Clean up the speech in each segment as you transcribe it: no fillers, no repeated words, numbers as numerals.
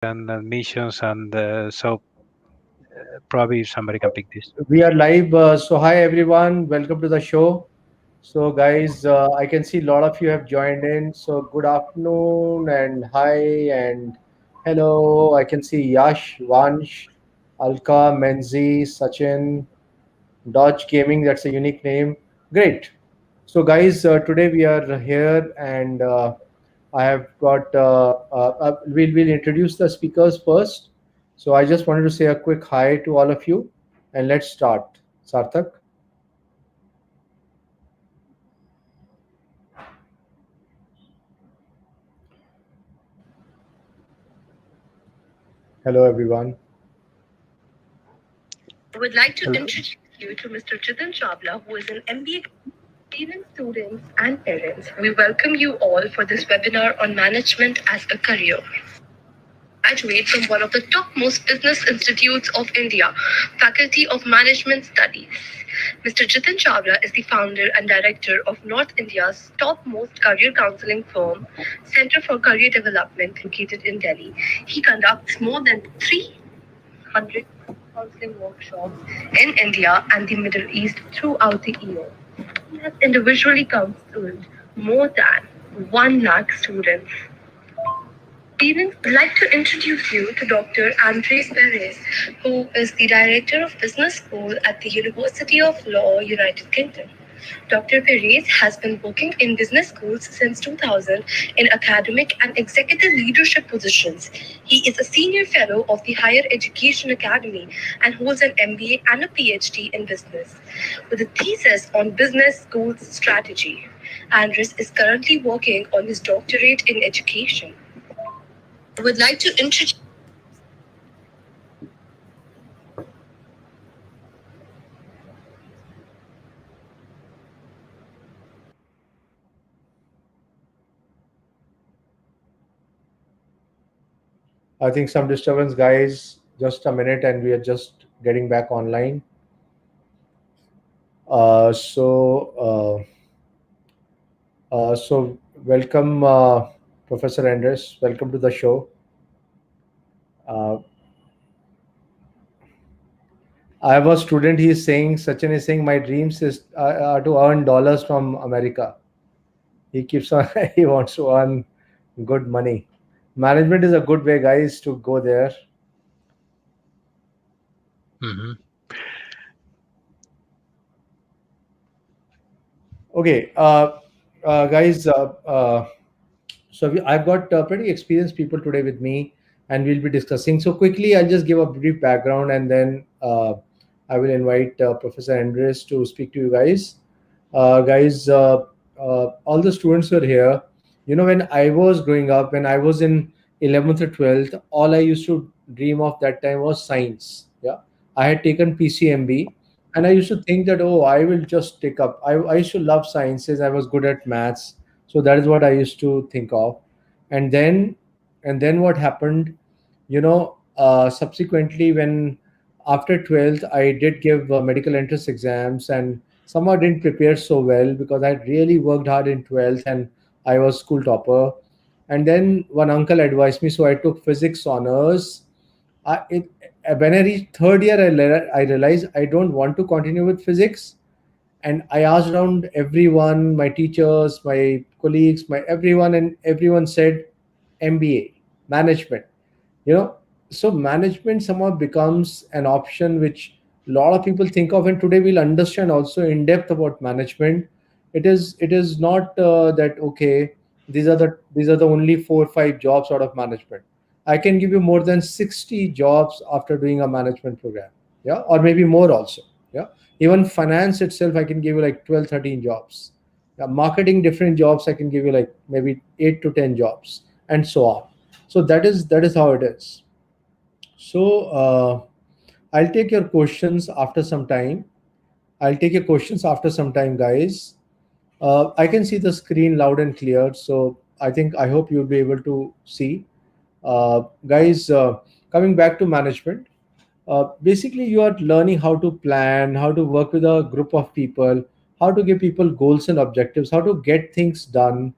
and missions, and so probably somebody can pick this. We are live. So, hi everyone, welcome to the show. So, guys, I can see a lot of you have joined in. So, good afternoon and hi and hello. I can see Yash, Vansh, Alka, Menzi, Sachin, Dodge Gaming. That's a unique name. Great. So, guys, today we are here and I have got. We'll introduce the speakers first. So, I just wanted to say a quick hi to all of you, and let's start. Sarthak. Hello, everyone. I would like to Hello. introduce you to Mr. Jitin Chawla, who is an MBA student, students, and parents. We welcome you all for this webinar on management as a career. Graduate from one of the topmost business institutes of India, Faculty of Management Studies. Mr. Jitin Chawla is the founder and director of North India's topmost career counseling firm, Center for Career Development, located in Delhi. He conducts more than 300 counseling workshops in India and the Middle East throughout the year. He has individually counseled more than 1 lakh students. Parents, I'd like to introduce you to Dr. Andres Perez, who is the Director of Business School at the University of Law, United Kingdom. Dr. Perez has been working in business schools since 2000 in academic and executive leadership positions. He is a senior fellow of the Higher Education Academy and holds an MBA and a PhD in business, with a thesis on business schools strategy. Andres is currently working on his doctorate in education. I would like to introduce. I think some disturbance, guys. Just a minute, and we are just getting back online. So welcome, Professor Andres. Welcome to the show. Uh, I have a student. He is saying, Sachin is saying, my dreams is are to earn dollars from America. He keeps on. He wants to earn good money. Management is a good way, guys, to go there. Hmm. Okay, guys. I've got pretty experienced people today with me, and we'll be discussing. So quickly, I'll just give a brief background, and then I will invite Professor Andres to speak to you guys. Guys, all the students who are here. You know, when I was growing up, when I was in 11th or 12th, all I used to dream of that time was science. Yeah, I had taken PCMB, and I used to think that, oh, I will just take up. I used to love sciences. I was good at maths, so that is what I used to think of. And then what happened, subsequently, when after 12th I did give medical entrance exams, and somehow didn't prepare so well because I really worked hard in 12th and I was school topper. And then one uncle advised me, so I took physics honors. It, when I reached third year, I realized I don't want to continue with physics. And I asked around everyone, my teachers, my colleagues, my everyone, and everyone said MBA, management. You know, so management somehow becomes an option which a lot of people think of, and today we'll understand also in depth about management. It is not that okay, these are the only 4 or 5 jobs out of management. I can give you more than 60 jobs after doing a management program. Yeah, or maybe more also. Yeah, even finance itself, I can give you like 12, 13 jobs. Yeah, marketing, different jobs, I can give you like maybe 8 to 10 jobs, and so on. So that is how it is. So I'll take your questions after some time. I'll take your questions after some time, guys. I can see the screen loud and clear, so I hope you'll be able to see. Guys, coming back to management, basically you are learning how to plan, how to work with a group of people, how to give people goals and objectives, how to get things done,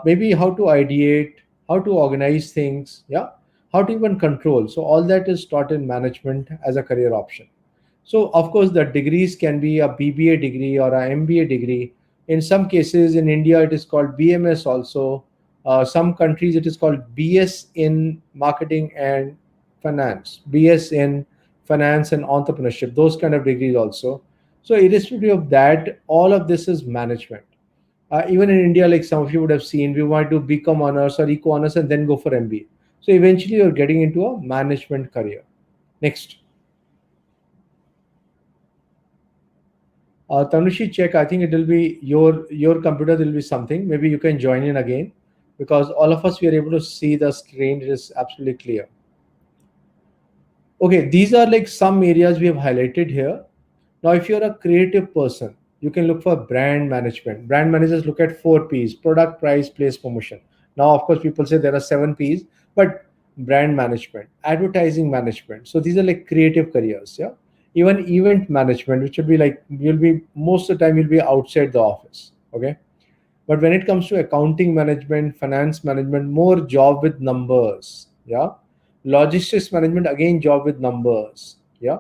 maybe how to ideate, how to organize things. Yeah. how to even control. So all that is taught in management as a career option. So of course the degrees can be a BBA degree or a MBA degree. In some cases in India it is called BMS also. Some countries it is called BS in marketing and finance, BS in finance and entrepreneurship, those kind of degrees also. So irrespective of that, all of this is management. Even in India, like some of you would have seen, we want to become honors or eco honors and then go for MBA. So eventually you're getting into a management career. Next. Tanushi, check. I think it will be your computer. Will be something. Maybe you can join in again, because all of us we are able to see the screen. It is absolutely clear. Okay, these are like some areas we have highlighted here. Now, if you're a creative person, you can look for brand management. Brand managers look at 4 P's: product, price, place, promotion. Now, of course, people say there are 7 P's, but brand management, advertising management. So these are like creative careers. Yeah. Even event management, which will be like you'll be most of the time you'll be outside the office. Okay. But when it comes to accounting management, finance management, more job with numbers. Yeah. Logistics management, again, job with numbers. Yeah.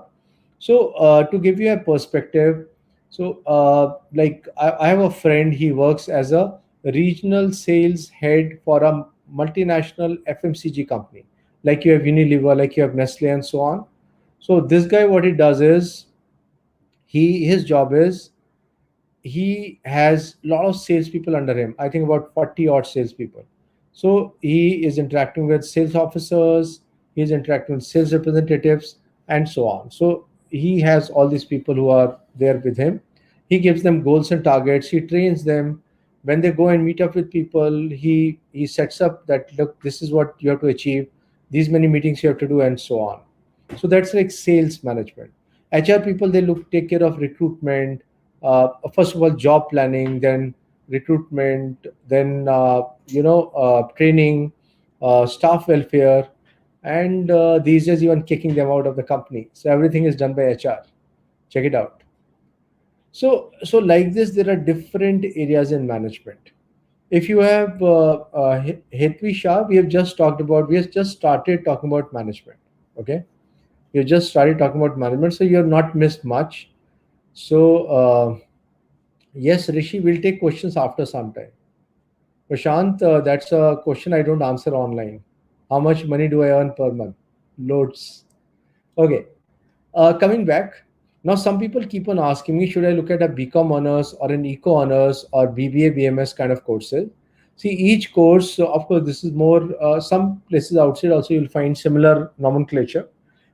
So to give you a perspective, so I have a friend. He works as a regional sales head for a multinational FMCG company, like you have Unilever, like you have Nestle, and so on. So this guy, what he does is, his job is, he has a lot of salespeople under him. I think about 40 odd salespeople. So he is interacting with sales officers, he's interacting with sales representatives, and so on. So he has all these people who are there with him. He gives them goals and targets. He trains them. When they go and meet up with people, he sets up that, look, this is what you have to achieve. These many meetings you have to do, and so on. So that's like sales management. HR people, they look take care of recruitment, first of all job planning, then recruitment, then training, staff welfare, and these days even kicking them out of the company. So everything is done by HR. Check it out. So like this, there are different areas in management. If you have Hetvi Shah, we have just started talking about management. Okay, you just started talking about management, so you have not missed much. So yes, Rishi, will take questions after some time. Prashant, that's a question I don't answer online. How much money do I earn per month? Loads. Okay. Coming back, now some people keep on asking me, should I look at a BCom honors or an eco honors or BBA BMS kind of courses? See, each course, so of course, this is more, some places outside also you'll find similar nomenclature,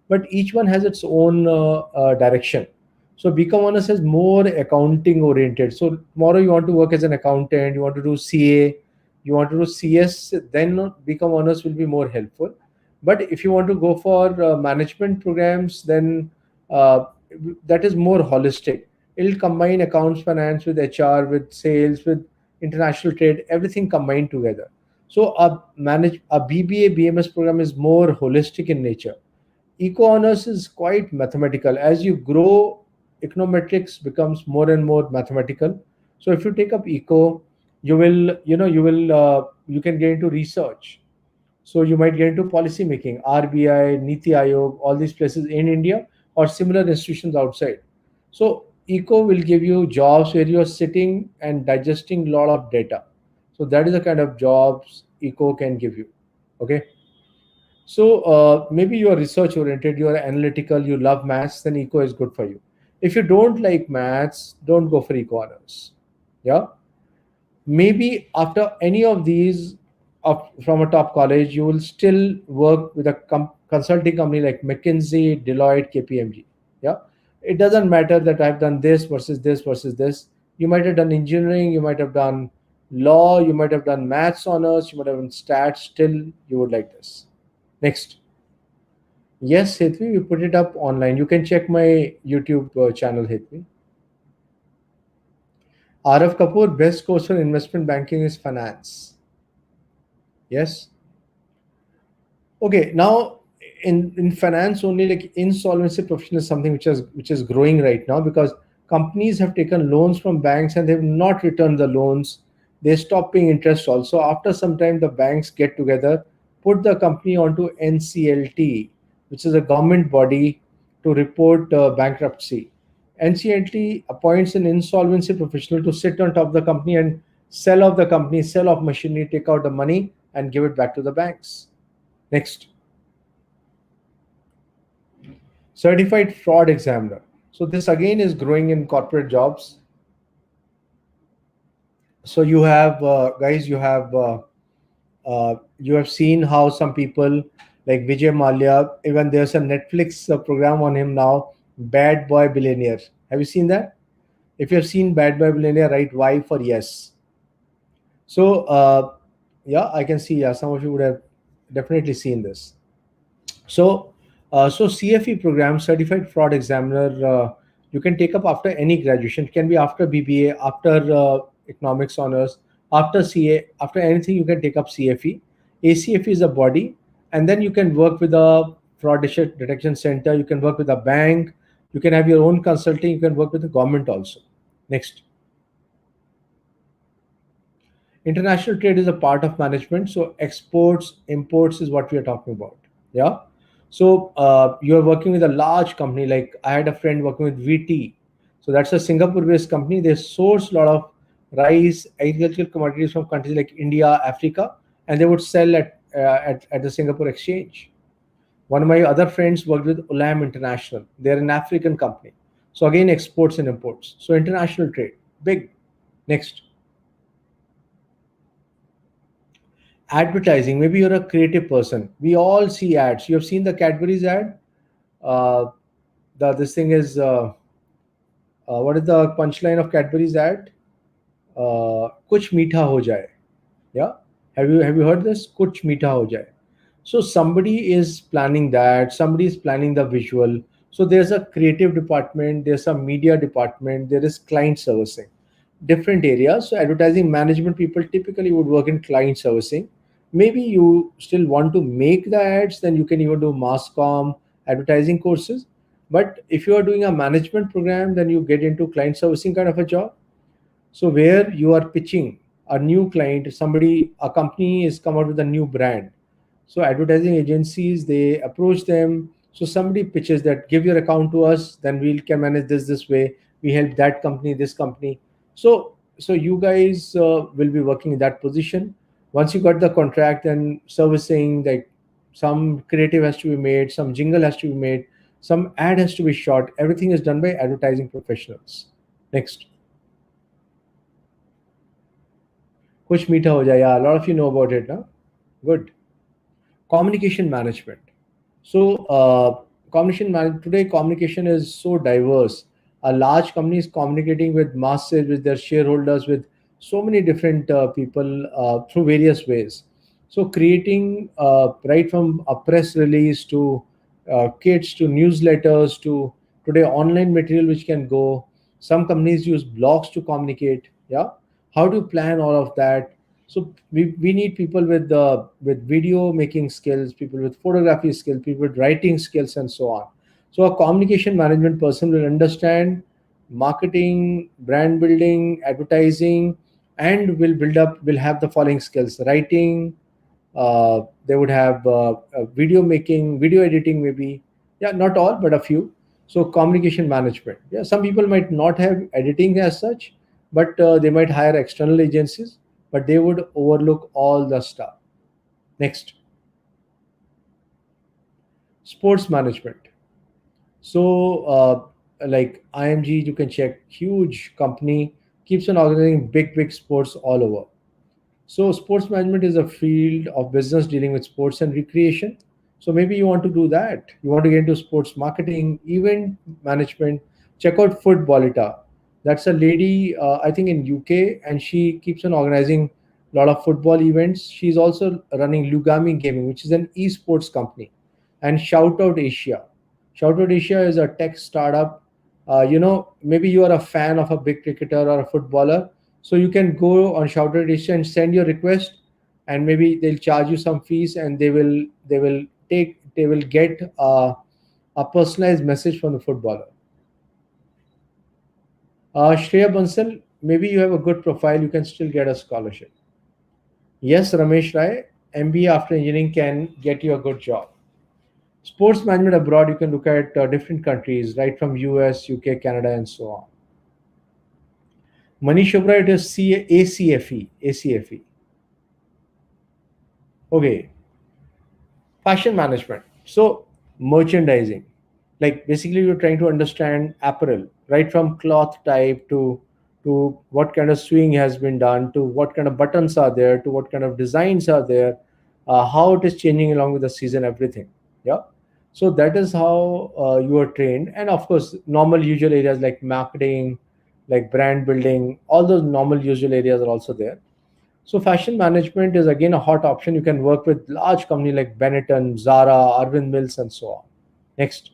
but each one has its own direction. So BCom honors is more accounting oriented. So tomorrow you want to work as an accountant, you want to do CA, you want to do CS, then BCom honors will be more helpful. But if you want to go for management programs, then uh, that is more holistic. It'll combine accounts, finance with HR, with sales, with international trade, everything combined together. So a BBA BMS program is more holistic in nature. Eco honors is quite mathematical. As you grow, econometrics becomes more and more mathematical. So if you take up eco, you can get into research. So you might get into policy making, RBI, Niti Aayog, all these places in India or similar institutions outside. So eco will give you jobs where you are sitting and digesting a lot of data. So that is the kind of jobs eco can give you. Okay. So maybe you are research oriented, you are analytical, you love maths, then eco is good for you. If you don't like maths, don't go for eco honors. Yeah. Maybe after any of these from a top college, you will still work with a consulting company like McKinsey, Deloitte, KPMG. Yeah. It doesn't matter that I've done this versus this versus this. You might have done engineering, you might have done law, you might have done maths honors, you might have done stats, still you would like this. Next. Yes, Hitvi, we put it up online. You can check my YouTube channel, Hitvi. Arav Kapoor, best course for investment banking is finance. Yes. Okay. Now, in finance only, like insolvency profession is something which is growing right now, because companies have taken loans from banks and they've not returned the loans. They stop paying interest also. After some time, the banks get together, put the company onto NCLT, which is a government body to report bankruptcy. NCLT appoints an insolvency professional to sit on top of the company and sell off the company, sell off machinery, take out the money, and give it back to the banks. Next, certified fraud examiner. So this again is growing in corporate jobs. So you have guys, you have seen how some people like Vijay Malia, even there's a Netflix program on him now, Bad Boy Billionaire. Have you seen that? If you have seen Bad Boy Billionaire, write Y for yes. So yeah, I can see. Yeah, some of you would have definitely seen this. So, so CFE program, Certified Fraud Examiner, you can take up after any graduation. It can be after BBA, after economics honors, after CA, after anything you can take up CFE. ACFE is a body, and then you can work with a detection center. You can work with a bank. You can have your own consulting. You can work with the government also. Next. International trade is a part of management. So exports, imports is what we are talking about. Yeah. So you are working with a large company. Like I had a friend working with VT. So that's a Singapore-based company. They source a lot of rice, agricultural commodities from countries like India, Africa, and they would sell at the Singapore exchange. One of my other friends worked with Olam International. They're an African company. So again, exports and imports. So international trade, big. Next. Advertising. Maybe you're a creative person. We all see ads. You have seen the Cadbury's ad. Uh, the this thing is what is the punchline of Cadbury's ad? Kuch meetha ho jaye. Yeah. Have you heard this? Kuch meetha ho jaye. So somebody is planning that. Somebody is planning the visual. So there's a creative department. There's a media department. There is client servicing. Different areas. So advertising management people typically would work in client servicing. Maybe you still want to make the ads, then you can even do mass comm advertising courses. But if you are doing a management program, then you get into client servicing kind of a job. So where you are pitching a new client, somebody, a company is come out with a new brand. So advertising agencies, they approach them. So somebody pitches that give your account to us, then we can manage this way. We help that company, this company. So you guys will be working in that position. Once you got the contract, then servicing, like some creative has to be made, some jingle has to be made, some ad has to be shot. Everything is done by advertising professionals. Next. Kuch meetha ho jaya. Yeah, a lot of you know about it, now. Good. Communication management. So today communication is so diverse. A large company is communicating with masses, with their shareholders, with so many different people through various ways. So creating right from a press release to kits to newsletters to today online material which can go. Some companies use blogs to communicate. Yeah, how to plan all of that. So we need people with video making skills, people with photography skills, people with writing skills, and so on. So a communication management person will understand marketing, brand building, advertising, and will have the following skills: writing. They would have video making, video editing, maybe. Yeah, not all, but a few. So communication management. Yeah, some people might not have editing as such, but they might hire external agencies, but they would overlook all the stuff. Next, sports management. So, like IMG, you can check, huge company, keeps on organizing big sports all over. So, sports management is a field of business dealing with sports and recreation. So, maybe you want to do that. You want to get into sports marketing, event management. Check out Footballita. That's a lady, I think in UK, and she keeps on organizing a lot of football events. She's also running Lugami Gaming, which is an esports company, and Shout Out Asia. Shout Out Asia is a tech startup. Maybe you are a fan of a big cricketer or a footballer, so you can go on Shout Out Asia and send your request, and maybe they'll charge you some fees, and they will get a personalized message from the footballer. Shreya Bansal, maybe you have a good profile, you can still get a scholarship. Yes, Ramesh Rai, MBA after engineering can get you a good job. Sports management abroad, you can look at different countries, right from US, UK, Canada, and so on. Manish Chopra, it is ACFE. ACFE. Okay, fashion management. So merchandising, like basically you're trying to understand apparel, right from cloth type to what kind of sewing has been done, to what kind of buttons are there, to what kind of designs are there, how it is changing along with the season, everything. Yeah. So that is how you are trained, and of course normal usual areas like marketing, like brand building, all those normal usual areas are also there. So fashion management is again a hot option. You can work with large company like Benetton, Zara, Arvind Mills, and so on. Next,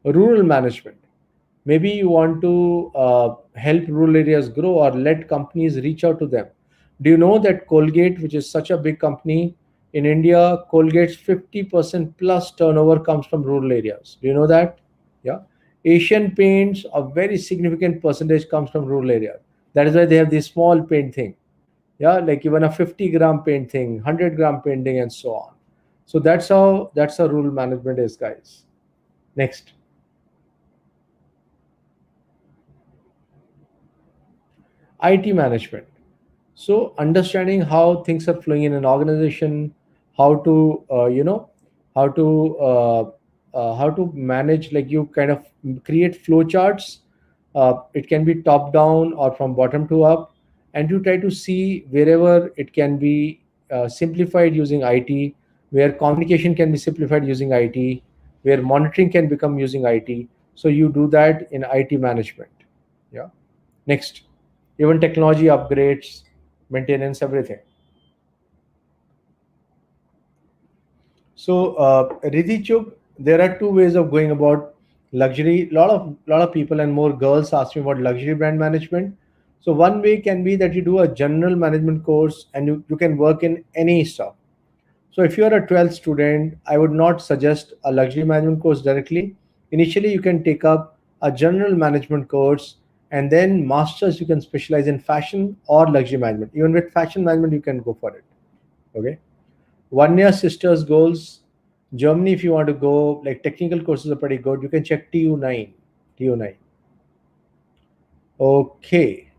rural management. Maybe you want to help rural areas grow or let companies reach out to them. Do you know that Colgate, which is such a big company in India, Colgate's 50% plus turnover comes from rural areas? Do you know that? Yeah. Asian Paints, a very significant percentage comes from rural areas. That is why they have this small paint thing. Yeah, like even a 50-gram paint thing, 100-gram painting, and so on. So that's how rural management is, guys. Next, IT management. So understanding how things are flowing in an organization, how to how to how to manage, like you kind of create flow charts. It can be top down or from bottom to up, and you try to see wherever it can be simplified using IT, where communication can be simplified using IT, where monitoring can become using IT. So you do that in IT management. Yeah. Next, even technology upgrades, maintenance, everything. So, Riddhi, there are two ways of going about luxury. Lot of people and more girls ask me about luxury brand management. So one way can be that you do a general management course and you can work in any stuff. So if you are a 12th student, I would not suggest a luxury management course directly. Initially, you can take up a general management course, and then masters you can specialize in fashion or luxury management. Even with fashion management, you can go for it. Okay. 1 year sisters goals. Germany, if you want to go, like technical courses are pretty good. You can check TU9. TU9. Okay.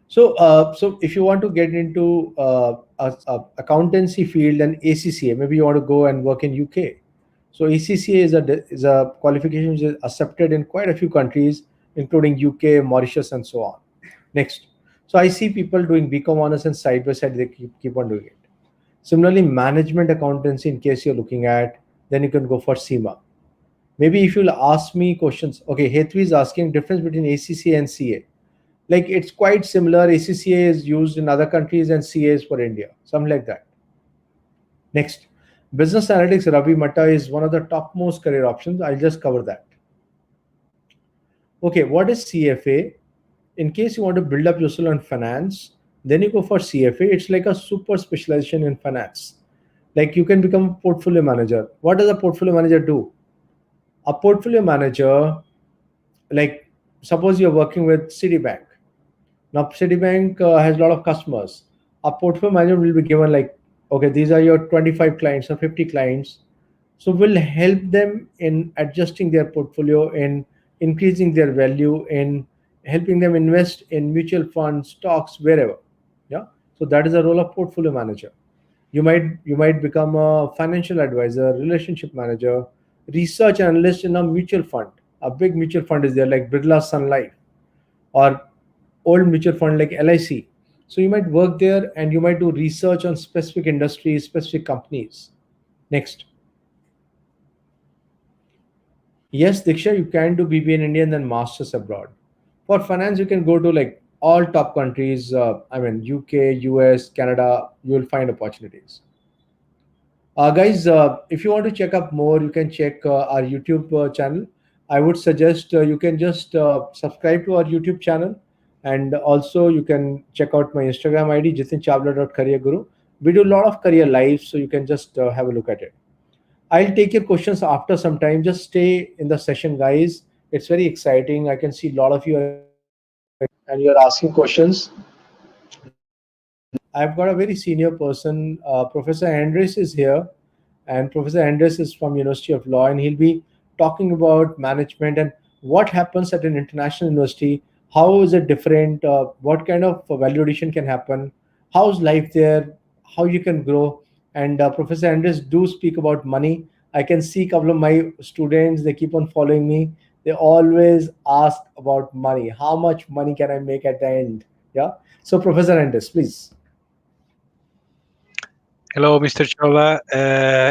So if you want to get into a accountancy field and ACCA, maybe you want to go and work in UK. So ACCA is a qualification which is accepted in quite a few countries, including UK, Mauritius, and so on. Next, so I see people doing BCom honors and side by side they keep on doing it. Similarly, management accountancy, in case you're looking at, then you can go for SEMA. Maybe if you'll ask me questions, okay, Hetvi is asking difference between ACCA and CA. Like it's quite similar. ACCA is used in other countries and CA is for India, something like that. Next, business analytics, Ravi Matta is one of the topmost career options. I'll just cover that. Okay, what is CFA? In case you want to build up yourself on finance, then you go for CFA. It's like a super specialization in finance. Like you can become a portfolio manager. What does a portfolio manager do? A portfolio manager, like suppose you're working with Citibank. Now, Citibank has a lot of customers. A portfolio manager will be given like, okay, these are your 25 clients or 50 clients. So we'll help them in adjusting their portfolio, in increasing their value, in helping them invest in mutual funds, stocks, wherever. Yeah. So that is the role of portfolio manager. You might become a financial advisor, relationship manager, research analyst in a mutual fund. A big mutual fund is there like Birla Sun Life or old mutual fund like LIC. So you might work there and you might do research on specific industries, specific companies. Next. Yes, Diksha, you can do BBA in India and then masters abroad. For finance, you can go to like all top countries. I mean, UK, US, Canada. You will find opportunities. Guys, if you want to check up more, you can check our YouTube channel. I would suggest you can just subscribe to our YouTube channel, and also you can check out my Instagram ID, jitinchawla.careerguru. We do a lot of career lives, so you can just have a look at it. I'll take your questions after some time. Just stay in the session, guys. It's very exciting. I can see a lot of you are and you're asking questions. I've got a very senior person. Professor Andres is here, and Professor Andres is from University of Law, and he'll be talking about management and what happens at an international university. How is it different? What kind of value addition can happen? How's life there? How you can grow? And Professor Andres do speak about money. I can see a couple of my students. They keep on following me. They always ask about money. How much money can I make at the end? Yeah. So, Professor Andres, please. Hello, Mr. Chola.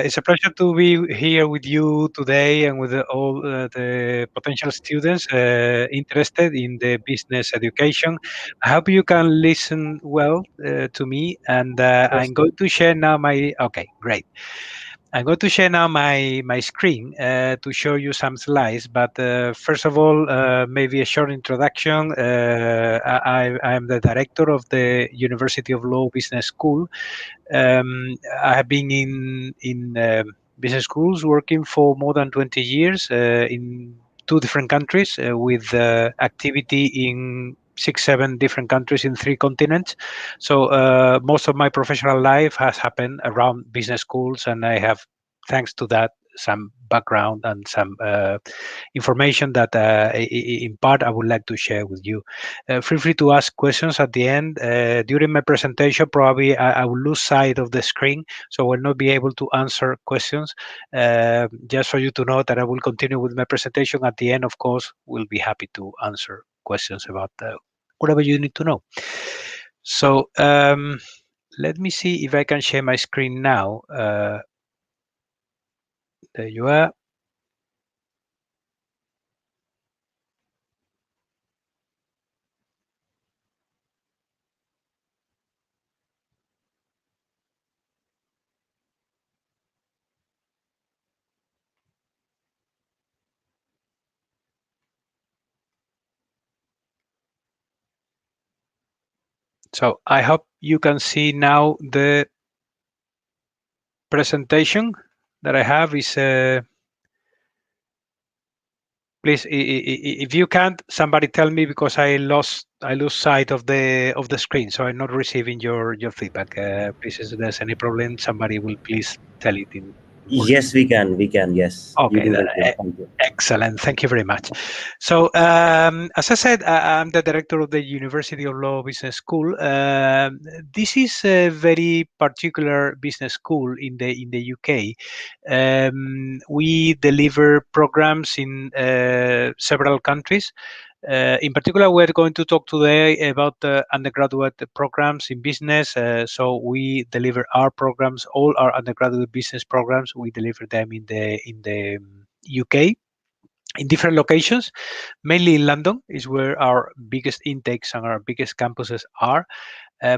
It's a pleasure to be here with you today and with all the potential students interested in the business education. I hope you can listen well to me, and Yes. I'm going to share now my. Okay, great. I'm going to share now my screen to show you some slides. But first of all, maybe a short introduction. I am the director of the University of Law Business School. I have been in business schools working for more than 20 years in two different countries with activity in 6, 7 different countries in 3 continents. So most of my professional life has happened around business schools, and I have, thanks to that, some background and some information that in part I would like to share with you. Feel free to ask questions at the end. During my presentation, probably I will lose sight of the screen, so I will not be able to answer questions. Just for you to know that I will continue with my presentation. At the end, of course, we'll be happy to answer questions about whatever you need to know. So let me see if I can share my screen now. There you are. So I hope you can see now the presentation that I have is please if you can't, somebody tell me, because I lose sight of the screen, so I'm not receiving your feedback. Please, if there's any problem, somebody will please tell it in Word. Yes, we can. We can. Yes, you Okay, do well. Yeah, thank you. excellent. Thank you very much. So, as I said, I'm the director of the University of Law Business School. This is a very particular business school in the UK. We deliver programs in several countries. In particular, we're going to talk today about undergraduate programs in business. So we deliver our programs, all our undergraduate business programs. We deliver them in the UK in different locations, mainly in London is where our biggest intakes and our biggest campuses are,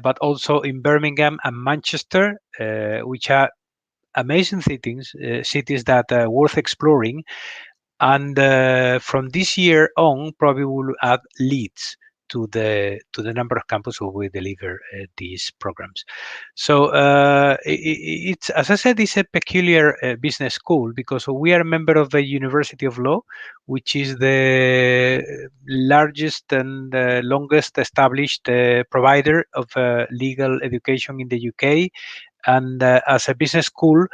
but also in Birmingham and Manchester, which are amazing cities that are worth exploring. And from this year on, probably we'll add Leeds to the number of campuses where we deliver these programs. So it's, as I said, it's a peculiar business school because we are a member of the University of Law, which is the largest and longest established provider of legal education in the UK. And as a business school,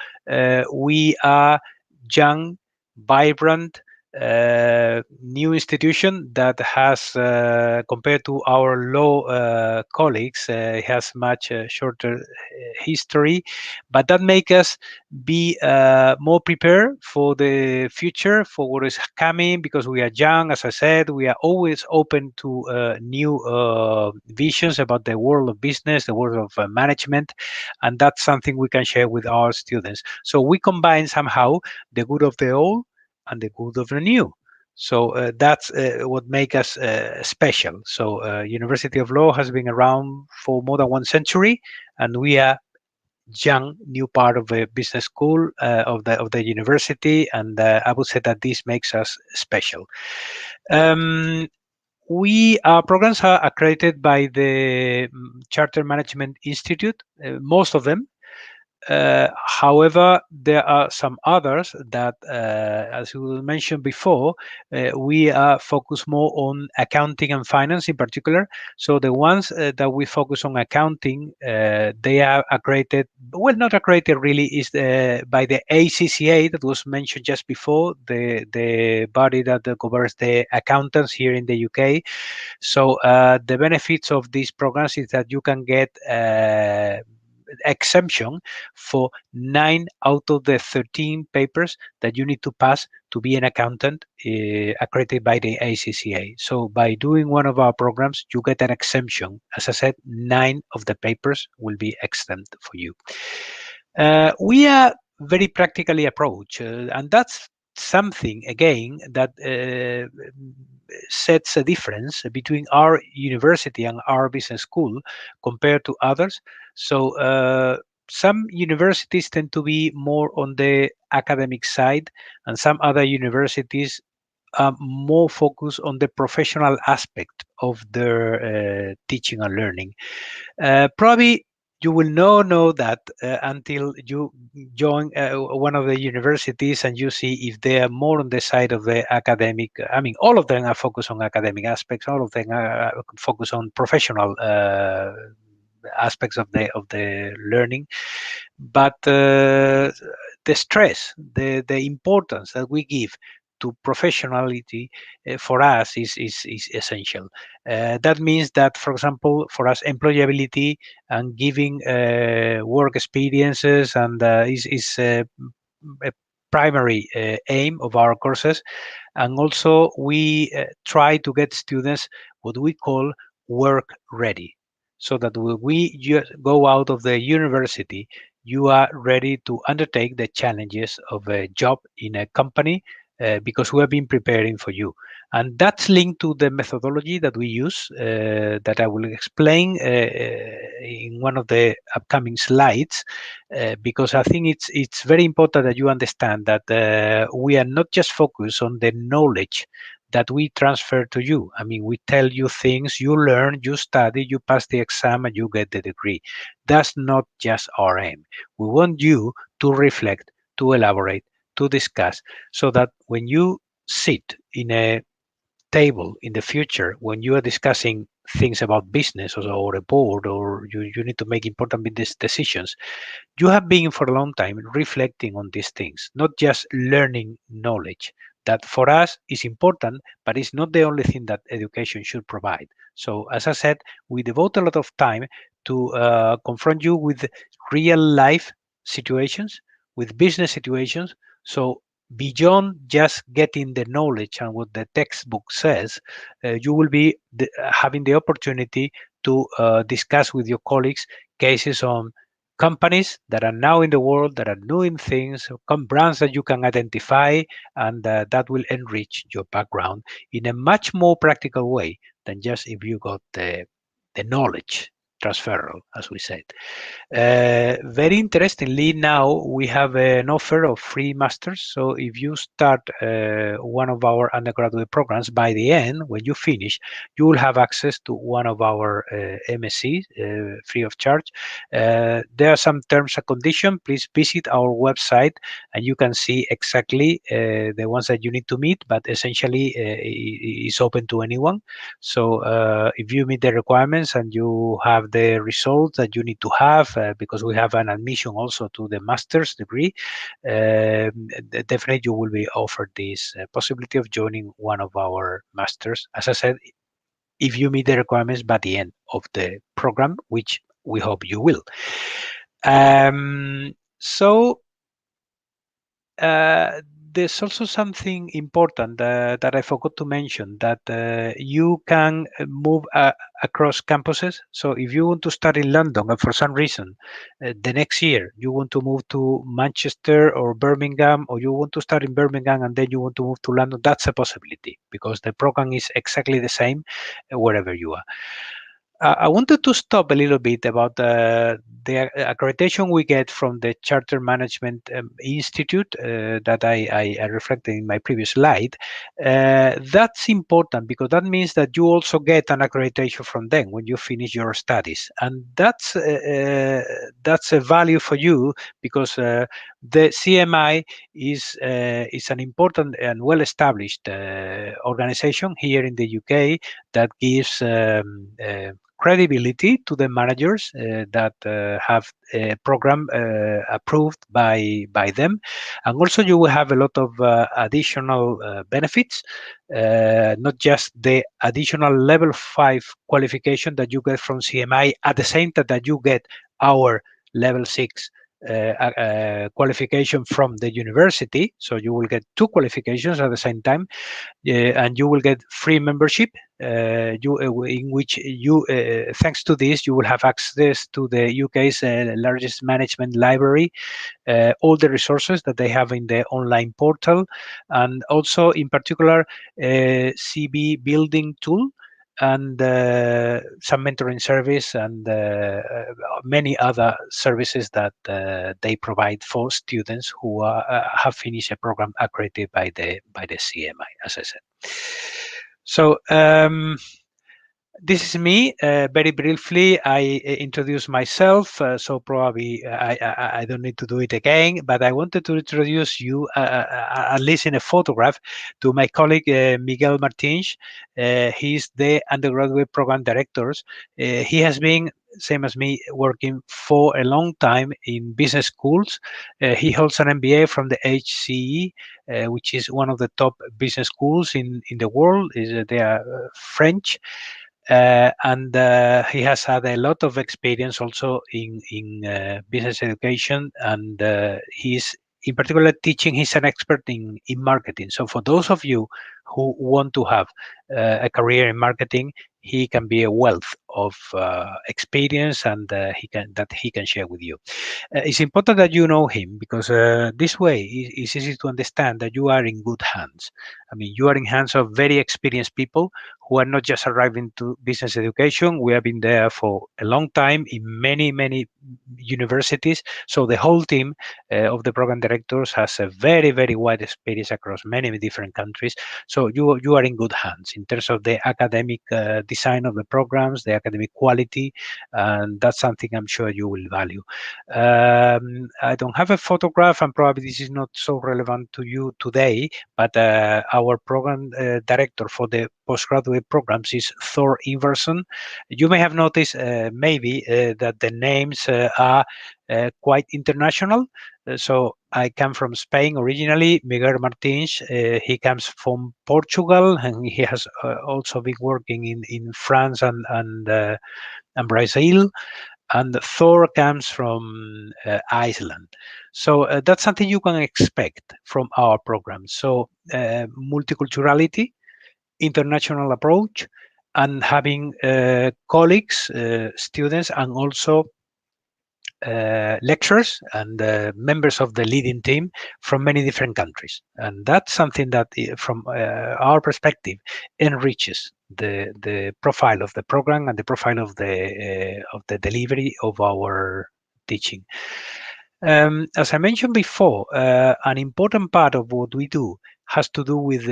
we are young, vibrant, new institution that has, compared to our law colleagues, has much shorter history, but that make us be more prepared for the future, for what is coming, because we are young. As I said, we are always open to new visions about the world of business, the world of management, and that's something we can share with our students. So we combine somehow the good of the old and the good of the new. So that's what makes us special. So University of Law has been around for more than 1 century, and we are young new part of the business school of the university, and I would say that this makes us special. Our programs are accredited by the Charter Management Institute, most of them, However, there are some others that, as we mentioned before, we focus more on accounting and finance in particular. So the ones that we focus on accounting, they are accredited, well, not accredited really, is by the ACCA that was mentioned just before, the body that governs the accountants here in the UK. So the benefits of these programs is that you can get exemption for 9 out of the 13 papers that you need to pass to be an accountant accredited by the ACCA. So by doing one of our programs, you get an exemption. As I said, 9 of the papers will be exempt for you. We are very practically approach, and that's something again that sets a difference between our university and our business school compared to others. So some universities tend to be more on the academic side, and some other universities are more focused on the professional aspect of their teaching and learning. Probably you will not know that until you join one of the universities and you see if they are more on the side of the academic. I mean, all of them are focused on academic aspects. All of them are focused on professional aspects of the learning. But the stress, the importance that we give to professionality for us is essential. That means that, for example, for us, employability and giving work experiences and is a primary aim of our courses. And also, we try to get students what we call work ready, so that when we go out of the university, you are ready to undertake the challenges of a job in a company because we have been preparing for you. And that's linked to the methodology that we use that I will explain in one of the upcoming slides, because I think it's very important that you understand that we are not just focused on the knowledge that we transfer to you. I mean, we tell you things, you learn, you study, you pass the exam, and you get the degree. That's not just our aim. We want you to reflect, to elaborate, to discuss, so that when you sit in a table in the future, when you are discussing things about business or a board, or you need to make important business decisions, you have been for a long time reflecting on these things, not just learning knowledge. That for us is important, but it's not the only thing that education should provide. So, as I said, we devote a lot of time to confront you with real life situations, with business situations. So, beyond just getting the knowledge and what the textbook says, you will be having the opportunity to discuss with your colleagues cases on companies that are now in the world that are doing things, come brands that you can identify, and that will enrich your background in a much more practical way than just if you got the knowledge transferal, as we said. Very interestingly, now we have an offer of free masters. So if you start one of our undergraduate programs, by the end, when you finish, you will have access to one of our MSc free of charge. There are some terms and conditions. Please visit our website and you can see exactly the ones that you need to meet, but essentially it's open to anyone. So if you meet the requirements and you have the results that you need to have, because we have an admission also to the master's degree, definitely you will be offered this possibility of joining one of our masters. As I said, if you meet the requirements by the end of the program, which we hope you will. So there's also something important that I forgot to mention, that you can move across campuses. So if you want to study in London and for some reason the next year you want to move to Manchester or Birmingham, or you want to start in Birmingham and then you want to move to London, that's a possibility because the program is exactly the same wherever you are. I wanted to stop a little bit about the accreditation we get from the Charter Management Institute that I reflected in my previous slide. That's important because that means that you also get an accreditation from them when you finish your studies, and that's a value for you because the CMI is an important and well-established organization here in the UK that gives credibility to the managers that have a program approved by them, and also you will have a lot of additional benefits, not just the additional level 5 qualification that you get from CMI at the same time that you get our level 6 qualification from the university. So you will get two qualifications at the same time, and you will get free membership in which you thanks to this you will have access to the UK's largest management library, all the resources that they have in the online portal, and also in particular CV building tool, and some mentoring service, and many other services that they provide for students who have finished a program accredited by the CMI, as I said. So this is me. Very briefly, I introduce myself, so probably I don't need to do it again, but I wanted to introduce you, at least in a photograph, to my colleague Miguel Martinez. He's the undergraduate program director. He has been, same as me, working for a long time in business schools. He holds an MBA from the HCE, which is one of the top business schools in the world. They are French. And he has had a lot of experience also in business education, and he's in particular teaching. He's an expert in marketing. So for those of you who want to have a career in marketing, he can be a wealth of experience, and he can share with you. It's important that you know him because this way it's easy to understand that you are in good hands. I mean, you are in hands of very experienced people who are not just arriving to business education. We have been there for a long time in many universities. So the whole team of the program directors has a very wide experience across many different countries. So you are in good hands in terms of the academic design of the programs, the academic quality, and that's something I'm sure you will value. I don't have a photograph, and probably this is not so relevant to you today, but our program director for the postgraduate programs is Thor Iverson. You may have noticed maybe that the names are quite international. So I come from Spain originally. Miguel Martins, he comes from Portugal, and he has also been working in France and Brazil. And Thor comes from Iceland. So that's something you can expect from our program. So multiculturality, international approach, and having colleagues, students, and also lecturers and members of the leading team from many different countries. And that's something that, from our perspective, enriches the profile of the program and the profile of the delivery of our teaching. As I mentioned before, an important part of what we do has to do with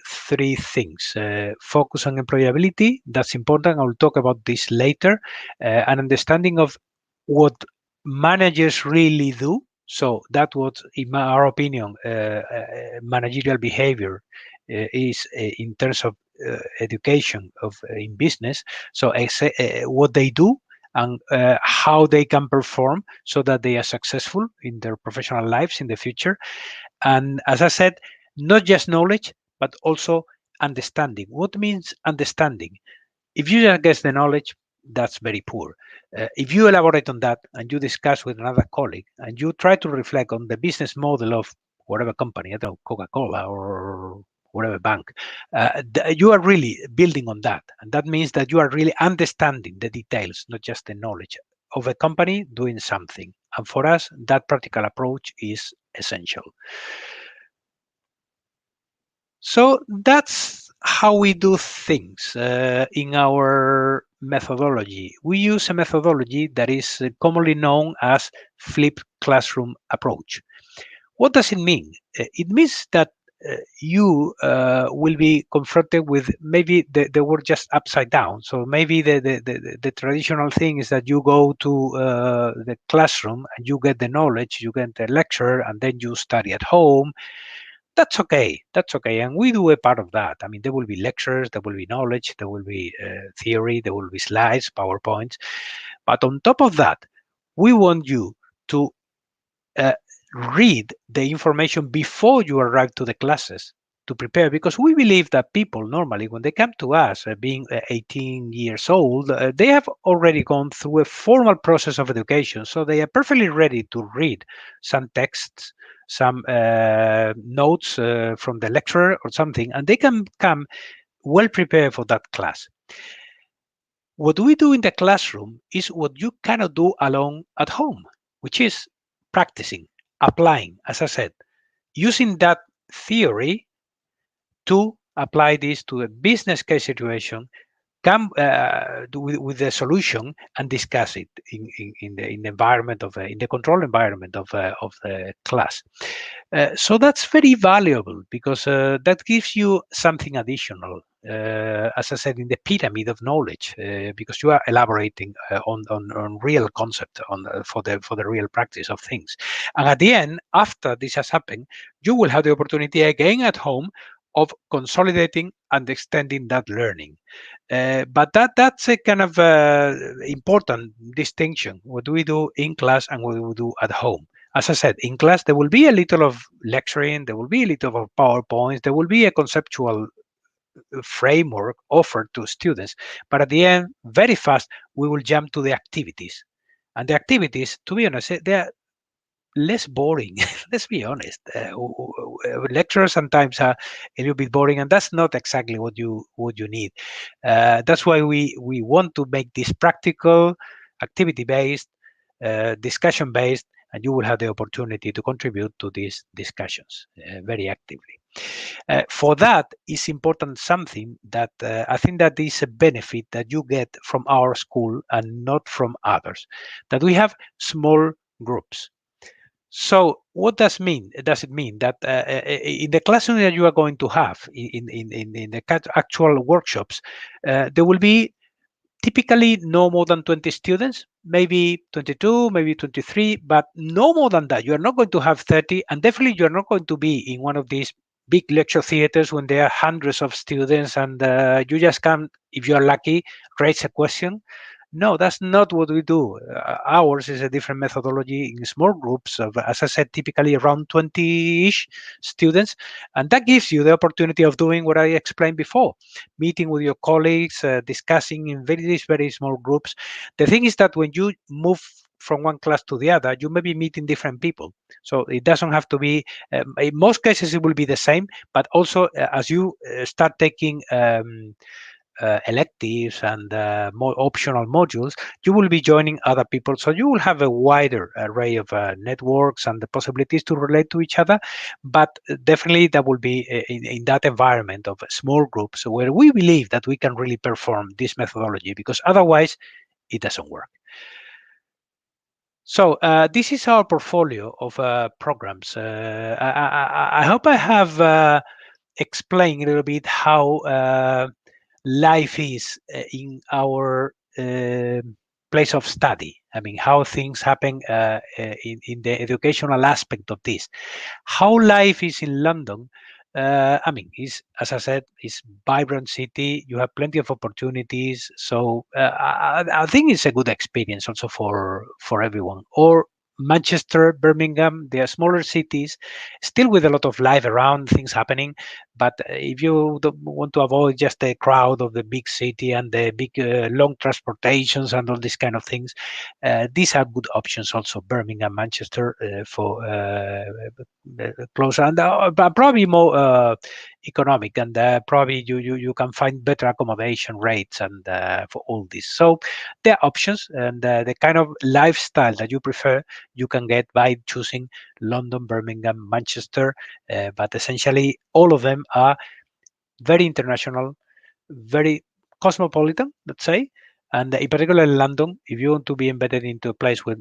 three things. Focus on employability, that's important. I'll talk about this later. An understanding of what managers really do. So that what, in our opinion, managerial behavior is in terms of education of in business. So what they do and how they can perform so that they are successful in their professional lives in the future. And as I said, not just knowledge, but also understanding. What means understanding? If you just guess the knowledge, that's very poor. If you elaborate on that and you discuss with another colleague and you try to reflect on the business model of whatever company, I don't know, Coca-Cola or whatever bank, you are really building on that. And that means that you are really understanding the details, not just the knowledge of a company doing something. And for us, that practical approach is essential. So that's how we do things in our methodology. We use a methodology that is commonly known as flipped classroom approach. What does it mean? It means that you will be confronted with maybe the word just upside down. So maybe the traditional thing is that you go to the classroom and you get the knowledge, you get the lecture, and then you study at home. That's okay. That's okay. And we do a part of that. I mean, there will be lectures, there will be knowledge, there will be theory, there will be slides, PowerPoints. But on top of that, we want you to uh, read the information before you arrive to the classes to prepare, because we believe that people normally when they come to us being 18 years old, they have already gone through a formal process of education, so they are perfectly ready to read some texts, some notes from the lecturer or something, and they can come well prepared for that class. What we do in the classroom is what you cannot do alone at home, which is practicing, applying, as I said, using that theory to apply this to a business case situation, come with the solution and discuss it in the environment of in the control environment of the class. So that's very valuable because that gives you something additional. As I said, in the pyramid of knowledge, because you are elaborating on real concept for the real practice of things. And at the end, after this has happened, you will have the opportunity again at home of consolidating and extending that learning. But that's a kind of important distinction, what we do in class and what we do at home. As I said, in class, there will be a little of lecturing, there will be a little of PowerPoints, there will be a conceptual framework offered to students. But at the end, very fast, we will jump to the activities. And the activities, to be honest, they are less boring. Let's be honest. Lectures sometimes are a little bit boring, and that's not exactly what you need. That's why we want to make this practical, activity based, discussion based, and you will have the opportunity to contribute to these discussions very actively. For that is important something that I think that is a benefit that you get from our school and not from others, that we have small groups. So what does mean? Does it mean that in the classroom that you are going to have in the actual workshops, there will be typically no more than 20 students, maybe 22, maybe 23, but no more than that. You are not going to have 30, and definitely you're not going to be in one of these big lecture theaters when there are hundreds of students and you just can, if you are lucky, raise a question. No, that's not what we do. Ours is a different methodology in small groups of, as I said, typically around 20-ish students. And that gives you the opportunity of doing what I explained before, meeting with your colleagues, discussing in very small groups. The thing is that when you move from one class to the other, you may be meeting different people. So it doesn't have to be, in most cases, it will be the same, but also as you start taking electives and more optional modules, you will be joining other people. So you will have a wider array of networks and the possibilities to relate to each other. But definitely that will be in that environment of small groups where we believe that we can really perform this methodology, because otherwise it doesn't work. So this is our portfolio of programs. I hope I have explained a little bit how life is in our place of study. I mean, how things happen in the educational aspect of this. How life is in London. I mean, is, as I said, it's vibrant city. You have plenty of opportunities. So I think it's a good experience also for everyone. Or Manchester, Birmingham, they are smaller cities, still with a lot of life around, things happening. But if you don't want to avoid just the crowd of the big city and the big long transportations and all these kind of things, these are good options also. Birmingham, Manchester for closer and but probably more economic, and probably you can find better accommodation rates and for all this. So there are options, and the kind of lifestyle that you prefer you can get by choosing London, Birmingham, Manchester, but essentially all of them are very international, very cosmopolitan, let's say, And in particular in London, if you want to be embedded into a place where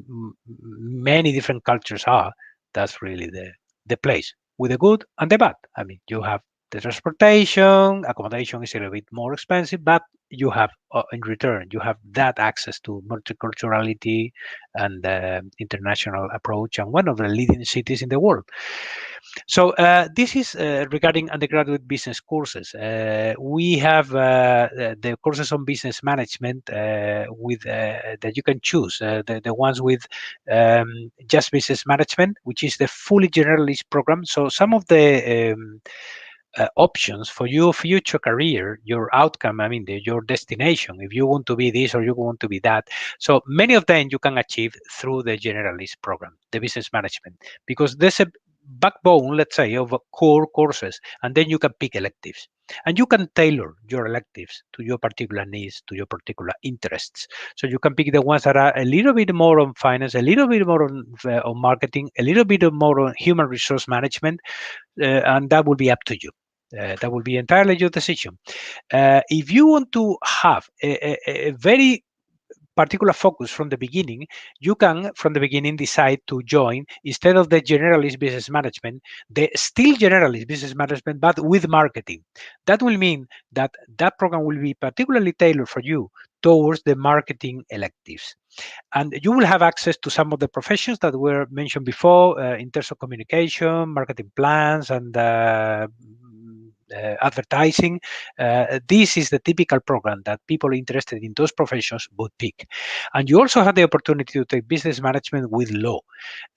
many different cultures are, that's really the place with the good and the bad. I mean, you have the transportation, accommodation is a little bit more expensive, but you have in return, you have that access to multiculturality and international approach and one of the leading cities in the world. So this is regarding undergraduate business courses. We have the courses on business management with that you can choose. The ones with just business management, which is the fully generalist program. So some of the options for your future career, your outcome, I mean, your destination, if you want to be this or you want to be that. So many of them you can achieve through the generalist program, the business management, because there's a backbone, let's say, of core courses, and then you can pick electives. And you can tailor your electives to your particular needs, to your particular interests. So you can pick the ones that are a little bit more on finance, a little bit more on marketing, a little bit more on human resource management, and that will be up to you. That will be entirely your decision. If you want to have a very particular focus from the beginning, you can, from the beginning, decide to join, instead of the generalist business management, the still generalist business management, but with marketing. That will mean that that program will be particularly tailored for you towards the marketing electives. And you will have access to some of the professions that were mentioned before in terms of communication, marketing plans, and advertising. This is the typical program that people interested in those professions would pick. And you also have the opportunity to take business management with law.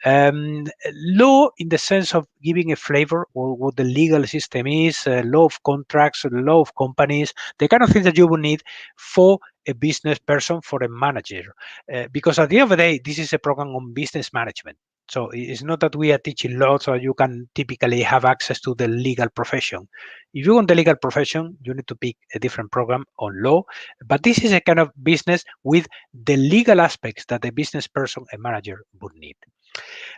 Law in the sense of giving a flavor of what the legal system is, law of contracts, law of companies, the kind of things that you would need for a business person, for a manager. Because at the end of the day, this is a program on business management. So it's not that we are teaching law, so you can typically have access to the legal profession. If you want the legal profession, you need to pick a different program on law. But this is a kind of business with the legal aspects that a business person, a manager, would need.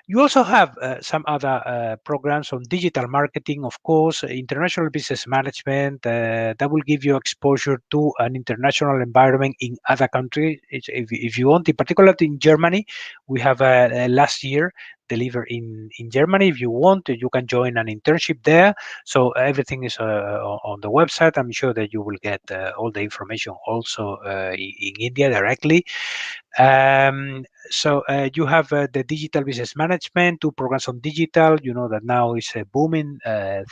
You also have some other programs on digital marketing, of course, international business management, that will give you exposure to an international environment in other countries. If you want, in particular in Germany, we have last year delivered in Germany. If you want, you can join an internship there. So everything is on the website. I'm sure that you will get all the information also in India directly. So you have the digital business management, 2 programs on digital. You know that now is a booming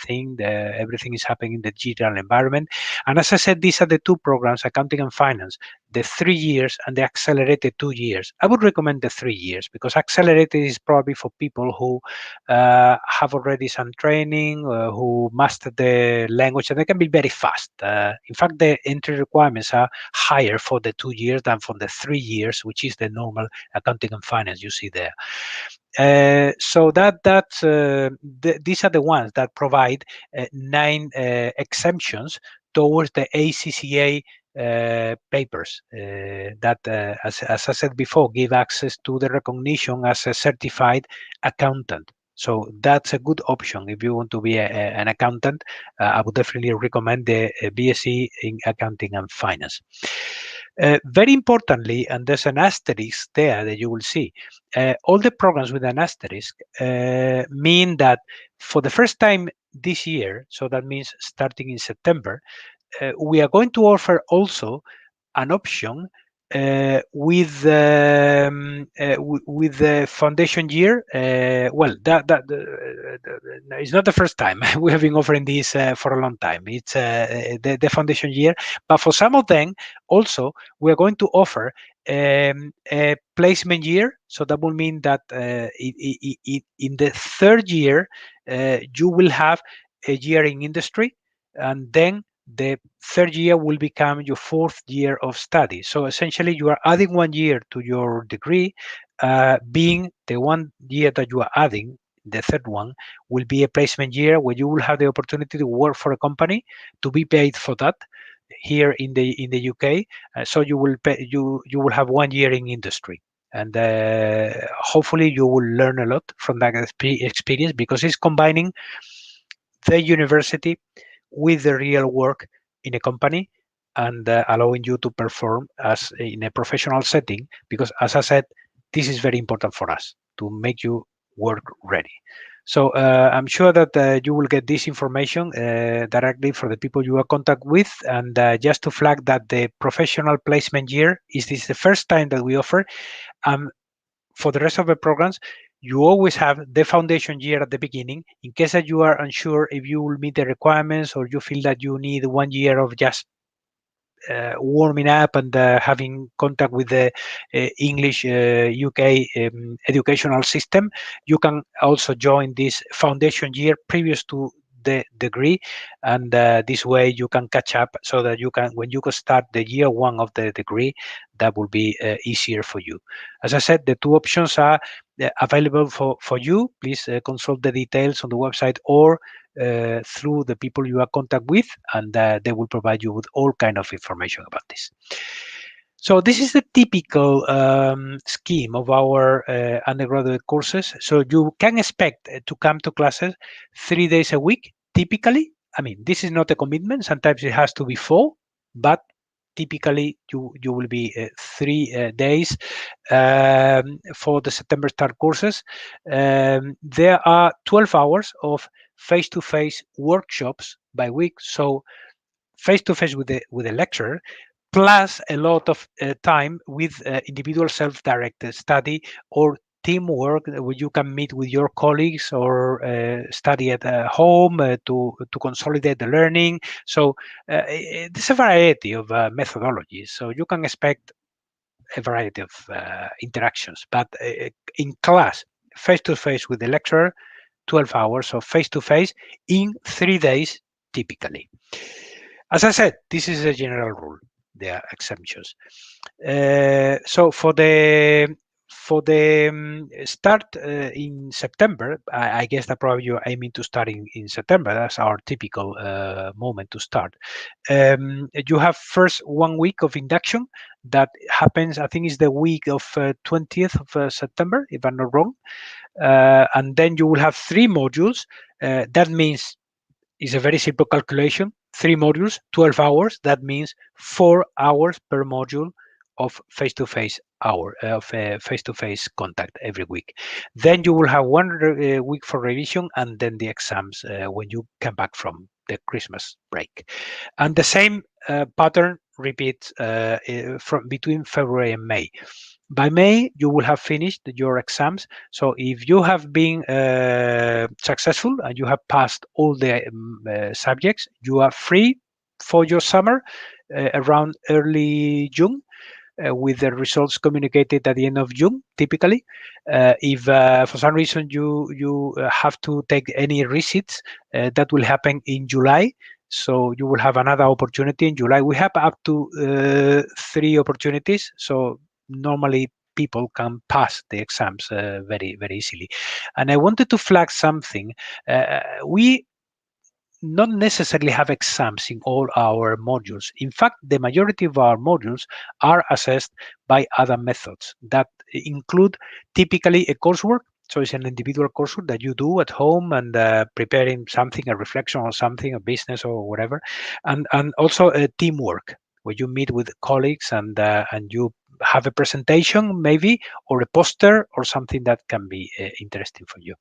thing. Everything is happening in the digital environment. And as I said, these are the 2 programs, accounting and finance, the 3 years and the accelerated 2 years. I would recommend the 3 years because accelerated is probably for people who have already some training, who master the language, and they can be very fast. In fact, the entry requirements are higher for the 2 years than for the 3 years, which is the normal accounting and finance you see there. So these are the ones that provide 9 exemptions towards the ACCA papers that, as I said before, give access to the recognition as a certified accountant. So that's a good option if you want to be an accountant. I would definitely recommend the BSc in accounting and finance. Very importantly, and there's an asterisk there that you will see, all the programs with an asterisk mean that for the first time this year, so that means starting in September, we are going to offer also an option with the foundation year. Well, it's not the first time we have been offering this for a long time. It's the foundation year, but for some of them also we are going to offer a placement year. So that will mean that in the 3rd year you will have a year in industry, and then the 3rd year will become your 4th year of study. So essentially, you are adding 1 year to your degree, being the 1 year that you are adding. The 3rd one will be a placement year where you will have the opportunity to work for a company, to be paid for that here in the UK. So you will will have 1 year in industry. And hopefully you will learn a lot from that experience, because it's combining the university with the real work in a company, and allowing you to perform as in a professional setting, because as I said, this is very important for us to make you work ready. So I'm sure that you will get this information directly for the people you are contact with. And just to flag that the professional placement year is this the first time that we offer. For the rest of the programs, you always have the foundation year at the beginning, in case that you are unsure if you will meet the requirements, or you feel that you need 1 year of just warming up and having contact with the English UK educational system. You can also join this foundation year previous to the degree, and this way you can catch up, so that you can, when you can start the year one of the degree, that will be easier for you. As I said, the two options are available for you. Please consult the details on the website, or through the people you are contact with, and they will provide you with all kind of information about this. So this is the typical scheme of our undergraduate courses. So you can expect to come to classes 3 days a week, typically. I mean, this is not a commitment. Sometimes it has to be 4, but typically you will be 3 days for the September start courses. There are 12 hours of face-to-face workshops by week. So face-to-face with the lecturer, plus a lot of time with individual self-directed study or teamwork, where you can meet with your colleagues, or study at home to consolidate the learning. So there's a variety of methodologies. So you can expect a variety of interactions, but in class, face-to-face with the lecturer, 12 hours of face-to-face in 3 days, typically. As I said, this is a general rule. There are exemptions. So for the start in September, I guess that probably you're aiming to start in September. That's our typical moment to start. You have first 1 week of induction that happens, I think, is the week of 20th of September, if I'm not wrong. And then you will have 3 modules. That means it's a very simple calculation. 3 modules, 12 hours. That means 4 hours per module of face-to-face face-to-face contact every week. Then you will have 1 week for revision, and then the exams when you come back from the Christmas break. And the same pattern repeats from between February and May. By May, you will have finished your exams. So if you have been successful and you have passed all the subjects, you are free for your summer around early June, with the results communicated at the end of June, typically. If for some reason you have to take any receipts, that will happen in July. So you will have another opportunity in July. We have up to 3 opportunities. So normally people can pass the exams very, very easily. And I wanted to flag something. We not necessarily have exams in all our modules. In fact, the majority of our modules are assessed by other methods that include typically a coursework. So it's an individual coursework that you do at home, and preparing something, a reflection on something, a business or whatever, and also a teamwork where you meet with colleagues and you have a presentation maybe, or a poster or something that can be interesting for you.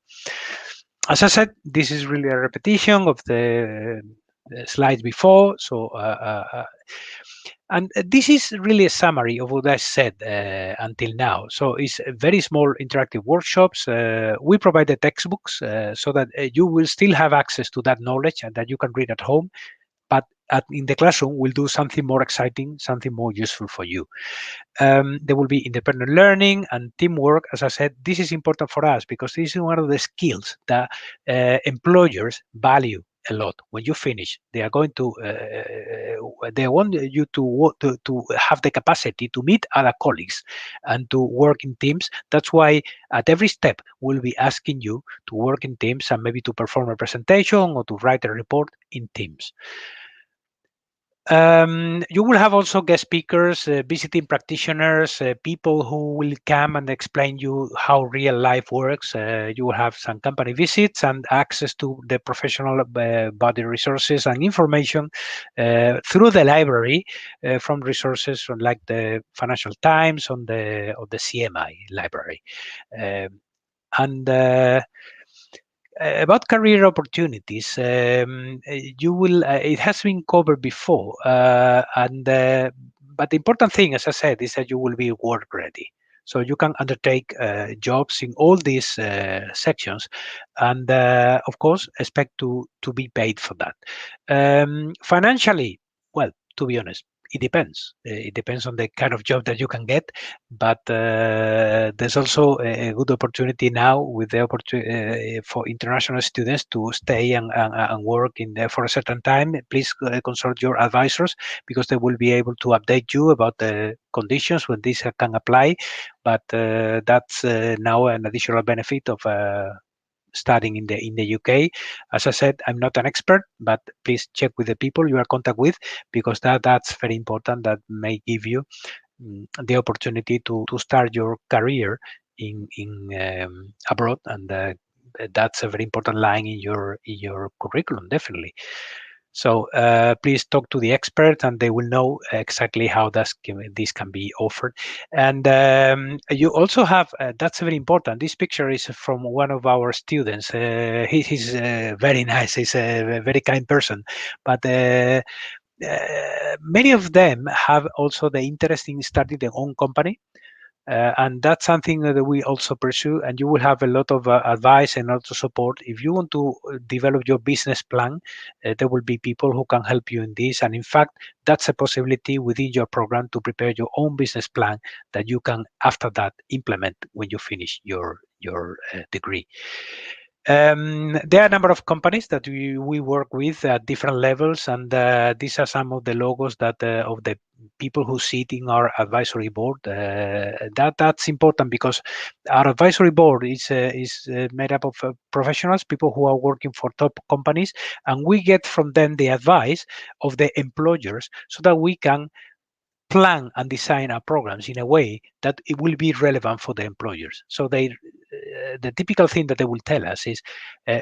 As I said, this is really a repetition of the slides before. So, and this is really a summary of what I said until now. So it's very small interactive workshops. We provide the textbooks so that you will still have access to that knowledge and that you can read at home. But in the classroom, we'll do something more exciting, something more useful for you. There will be independent learning and teamwork. As I said, this is important for us because this is one of the skills that employers value a lot. When you finish, they are going to they want you to have the capacity to meet other colleagues and to work in teams. That's why at every step we'll be asking you to work in teams and maybe to perform a presentation or to write a report in teams. You will have also guest speakers, visiting practitioners, people who will come and explain you how real life works. You will have some company visits and access to the professional body resources and information through the library from resources from like the Financial Times on the CMI library. And About career opportunities, you will. It has been covered before, but the important thing, as I said, is that you will be work ready. So you can undertake jobs in all these sections, and of course, expect to be paid for that. Financially, well, to be honest, it depends. It depends on the kind of job that you can get, but there's also a good opportunity now with the opportunity for international students to stay and work in there for a certain time. Please consult your advisors because they will be able to update you about the conditions when this can apply. But that's now an additional benefit of studying in the UK. As I said, I'm not an expert, but please check with the people you are in contact with because that's very important. That may give you the opportunity to start your career in abroad, and that's a very important line in your curriculum, definitely. So please talk to the experts, and they will know exactly how this can be offered. And you also have that's very important. This picture is from one of our students. He's very nice. He's a very kind person, but. Many of them have also the interest in starting their own company, and that's something that we also pursue, and you will have a lot of advice and also support if you want to develop your business plan. There will be people who can help you in this, and in fact that's a possibility within your program to prepare your own business plan that you can after that implement when you finish your degree. There are a number of companies that we work with at different levels, and these are some of the logos that of the people who sit in our advisory board. That's important because our advisory board is made up of professionals, people who are working for top companies, and we get from them the advice of the employers so that we can plan and design our programs in a way that it will be relevant for the employers. So the typical thing that they will tell us is,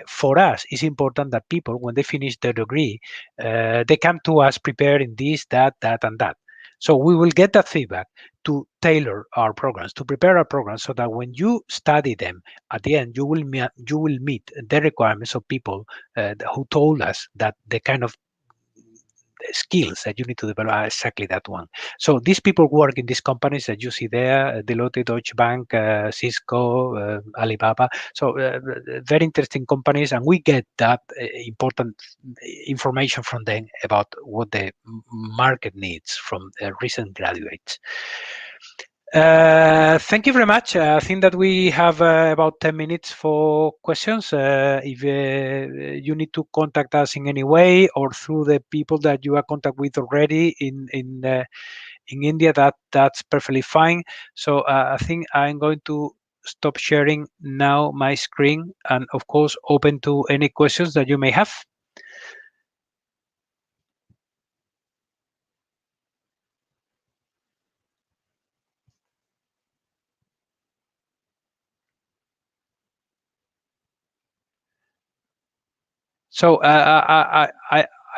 for us, it's important that people, when they finish their degree, they come to us prepared in this, that, and that. So we will get that feedback to tailor our programs, to prepare our programs, so that when you study them, at the end you will meet the requirements of people who told us that the kind of skills that you need to develop are exactly that one. So these people work in these companies that you see there, Deloitte, Deutsche Bank, Cisco, Alibaba. So very interesting companies, and we get that important information from them about what the market needs from recent graduates. Thank you very much. I think that we have about 10 minutes for questions. If you need to contact us in any way or through the people that you are contact with already in India, that's perfectly fine. So I think I'm going to stop sharing now my screen and of course open to any questions that you may have. So I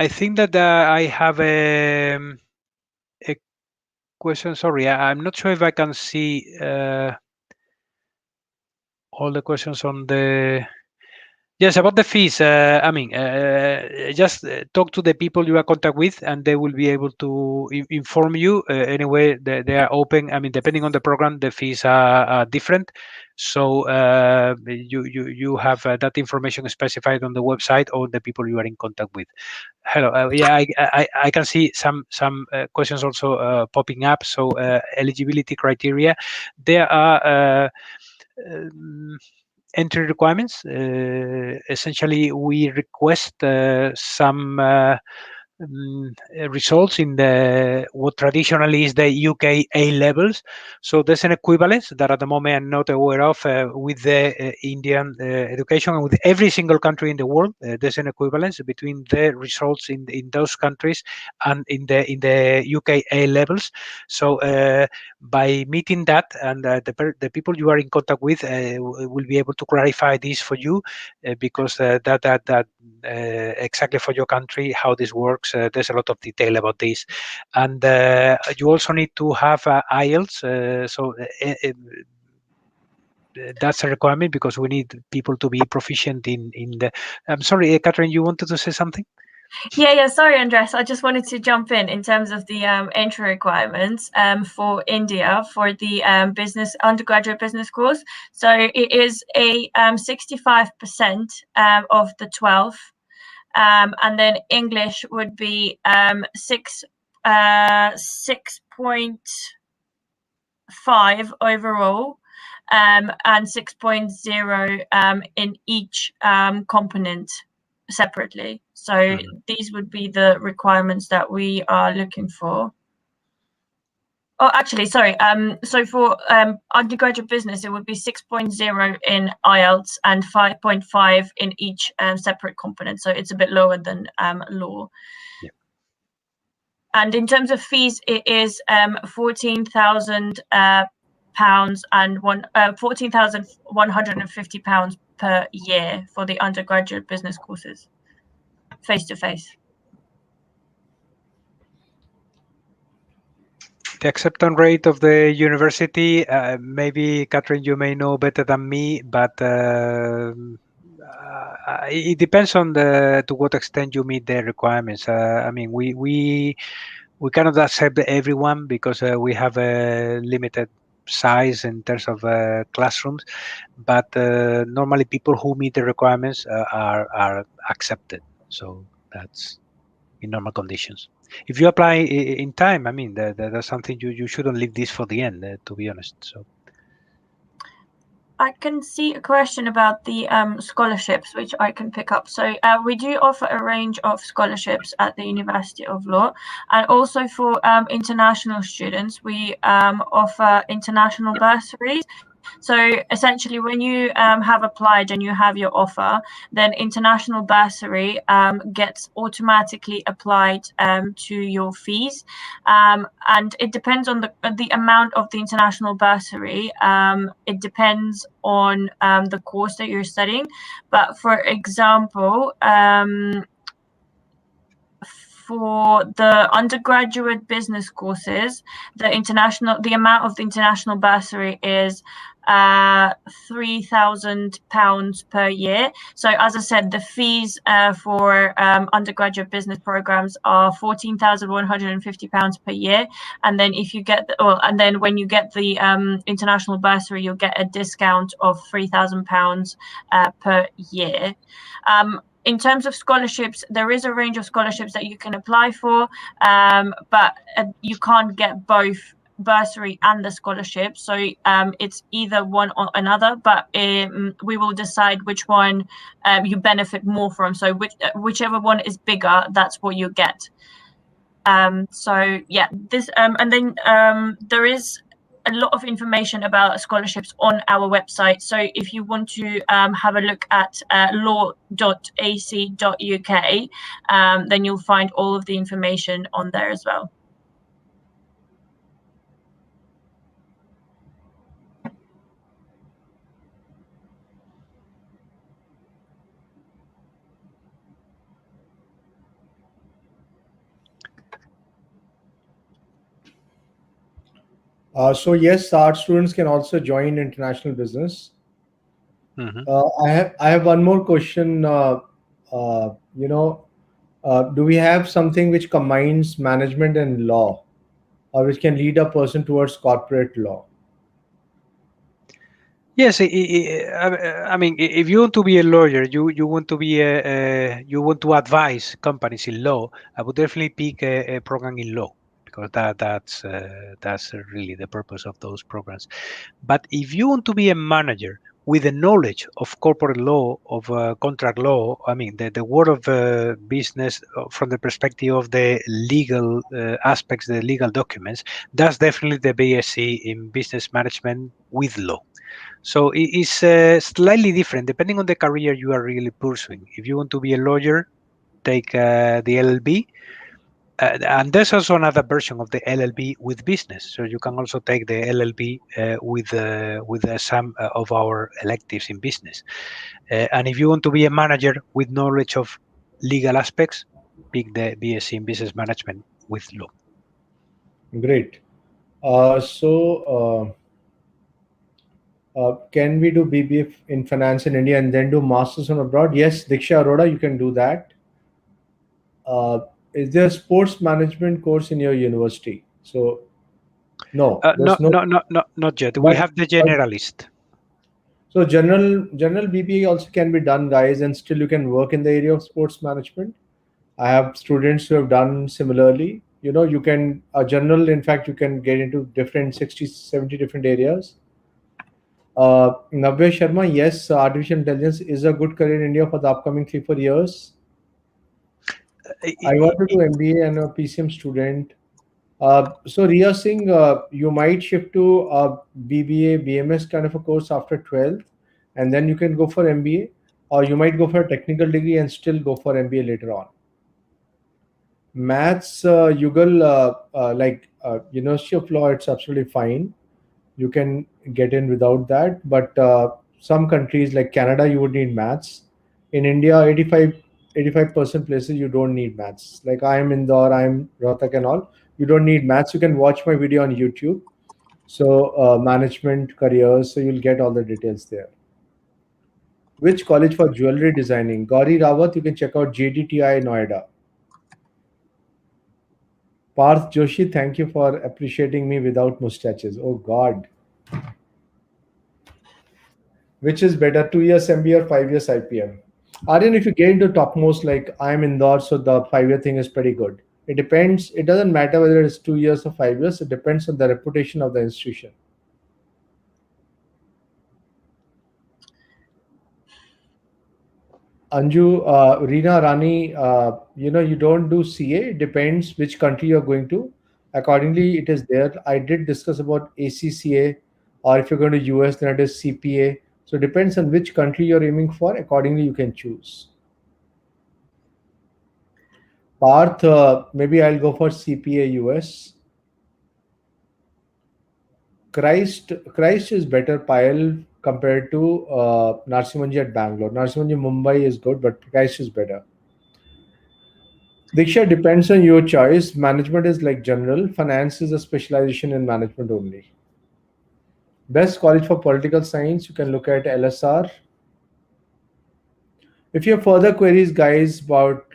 think that I have a question. Sorry, I'm not sure if I can see all the questions on the. Yes, about the fees. I mean, just talk to the people you are in contact with, and they will be able to inform you. Anyway, they are open. I mean, depending on the program, the fees are different. So you have that information specified on the website or the people you are in contact with. Hello. Yeah, I can see some questions also popping up. So eligibility criteria. There are. Entry requirements. Essentially, we request some results in the what traditionally is the UK A levels. So there's an equivalence that at the moment I'm not aware of with the Indian education, and with every single country in the world. There's an equivalence between the results in those countries and in the UK A levels. So by meeting that, and the people you are in contact with will be able to clarify this for you, because that exactly for your country how this works. There's a lot of detail about this, and you also need to have Ielts. That's a requirement because we need people to be proficient in the. I'm sorry, Catherine, you wanted to say something? Yeah. Sorry, Andres. I just wanted to jump in terms of the entry requirements for India for the undergraduate business course. So it is a 65% of the 12, and then English would be 6.5 overall, and 6.0 in each component separately. So these would be the requirements that we are looking for. Oh, actually, sorry. So for undergraduate business, it would be 6.0 in Ielts and 5.5 in each separate component. So it's a bit lower than law. Yeah. And in terms of fees, it is £14,000 and £14,150 per year for the undergraduate business courses, face to face. The acceptance rate of the university, maybe Catherine, you may know better than me, but it depends on to what extent you meet the requirements. I mean, we cannot accept everyone because we have a limited size in terms of classrooms, but normally people who meet the requirements are accepted. So that's in normal conditions. If you apply in time, I mean, that's something you shouldn't leave this for the end, to be honest. So I can see a question about the scholarships, which I can pick up. So we do offer a range of scholarships at the University of Law, and also for international students, we offer international bursaries. So essentially, when you have applied and you have your offer, then international bursary gets automatically applied to your fees, and it depends on the amount of the international bursary. It depends on the course that you're studying, but for example, for the undergraduate business courses, the amount of the international bursary is £3,000 per year. So as I said, the fees for undergraduate business programs are £14,150 per year, and then if you get and then when you get the international bursary, you'll get a discount of £3,000 per year. In terms of scholarships, there is a range of scholarships that you can apply for, but you can't get both bursary and the scholarship. So it's either one or another, but we will decide which one you benefit more from. So whichever one is bigger, that's what you get. So yeah, this and then there is a lot of information about scholarships on our website. So if you want to have a look at law.ac.uk, then you'll find all of the information on there as well. So yes, our students can also join international business. I have one more question. Do we have something which combines management and law, or which can lead a person towards corporate law? Yes, I mean, if you want to be a lawyer, you want to be you want to advise companies in law, I would definitely pick a program in law, because that's really the purpose of those programs. But if you want to be a manager, with the knowledge of corporate law, of contract law, I mean, the world of business from the perspective of the legal aspects, the legal documents, that's definitely the BSc in business management with law. So it is slightly different depending on the career you are really pursuing. If you want to be a lawyer, take the LLB. And there's also another version of the LLB with business. So you can also take the LLB with some of our electives in business. And if you want to be a manager with knowledge of legal aspects, pick the BSc in business management with law. Great. Can we do BBA in finance in India and then do masters on abroad? Yes, Diksha Arora, you can do that. Is there a sports management course in your university? So, no, there's no. Not yet. We But, have the but generalist. so general BBA also can be done, guys, and still you can work in the area of sports management. I have students who have done similarly. You know, you can a general. In fact, you can get into different 60, 70 different areas. Navya Sharma, yes, artificial intelligence is a good career in India for the upcoming 3-4 years. I want to do MBA and a PCM student. So Riya Singh, you might shift to a BBA, BMS kind of a course after 12th, and then you can go for MBA, or you might go for a technical degree and still go for MBA later on. Maths, Yugal, University of Law, it's absolutely fine. You can get in without that, but some countries like Canada, you would need maths. In India, 85% places you don't need maths. Like I am Indore, I am Rohtak and all. You don't need maths. You can watch my video on YouTube. So management careers, so you'll get all the details there. Which college for jewelry designing? Gauri Rawat, you can check out JDTI Noida. Parth Joshi, thank you for appreciating me without mustaches. Oh God. Which is better, 2 years MBA or 5 years IPM? Aryan, if you get into topmost, like I'm Indore, so the 5 year thing is pretty good. It depends. It doesn't matter whether it's 2 years or 5 years. It depends on the reputation of the institution. Anju, Reena Rani, you don't do CA. It depends which country you're going to. Accordingly, it is there. I did discuss about ACCA, or if you're going to US, then it is CPA. So it depends on which country you're aiming for. Accordingly, you can choose. Parth, maybe I'll go for CPA US. Christ is better, Payal, compared to Narsimanji at Bangalore. Narsimanji Mumbai is good, but Christ is better. Diksha, depends on your choice. Management is like general. Finance is a specialization in management only. Best college for political science, you can look at LSR. If you have further queries, guys, about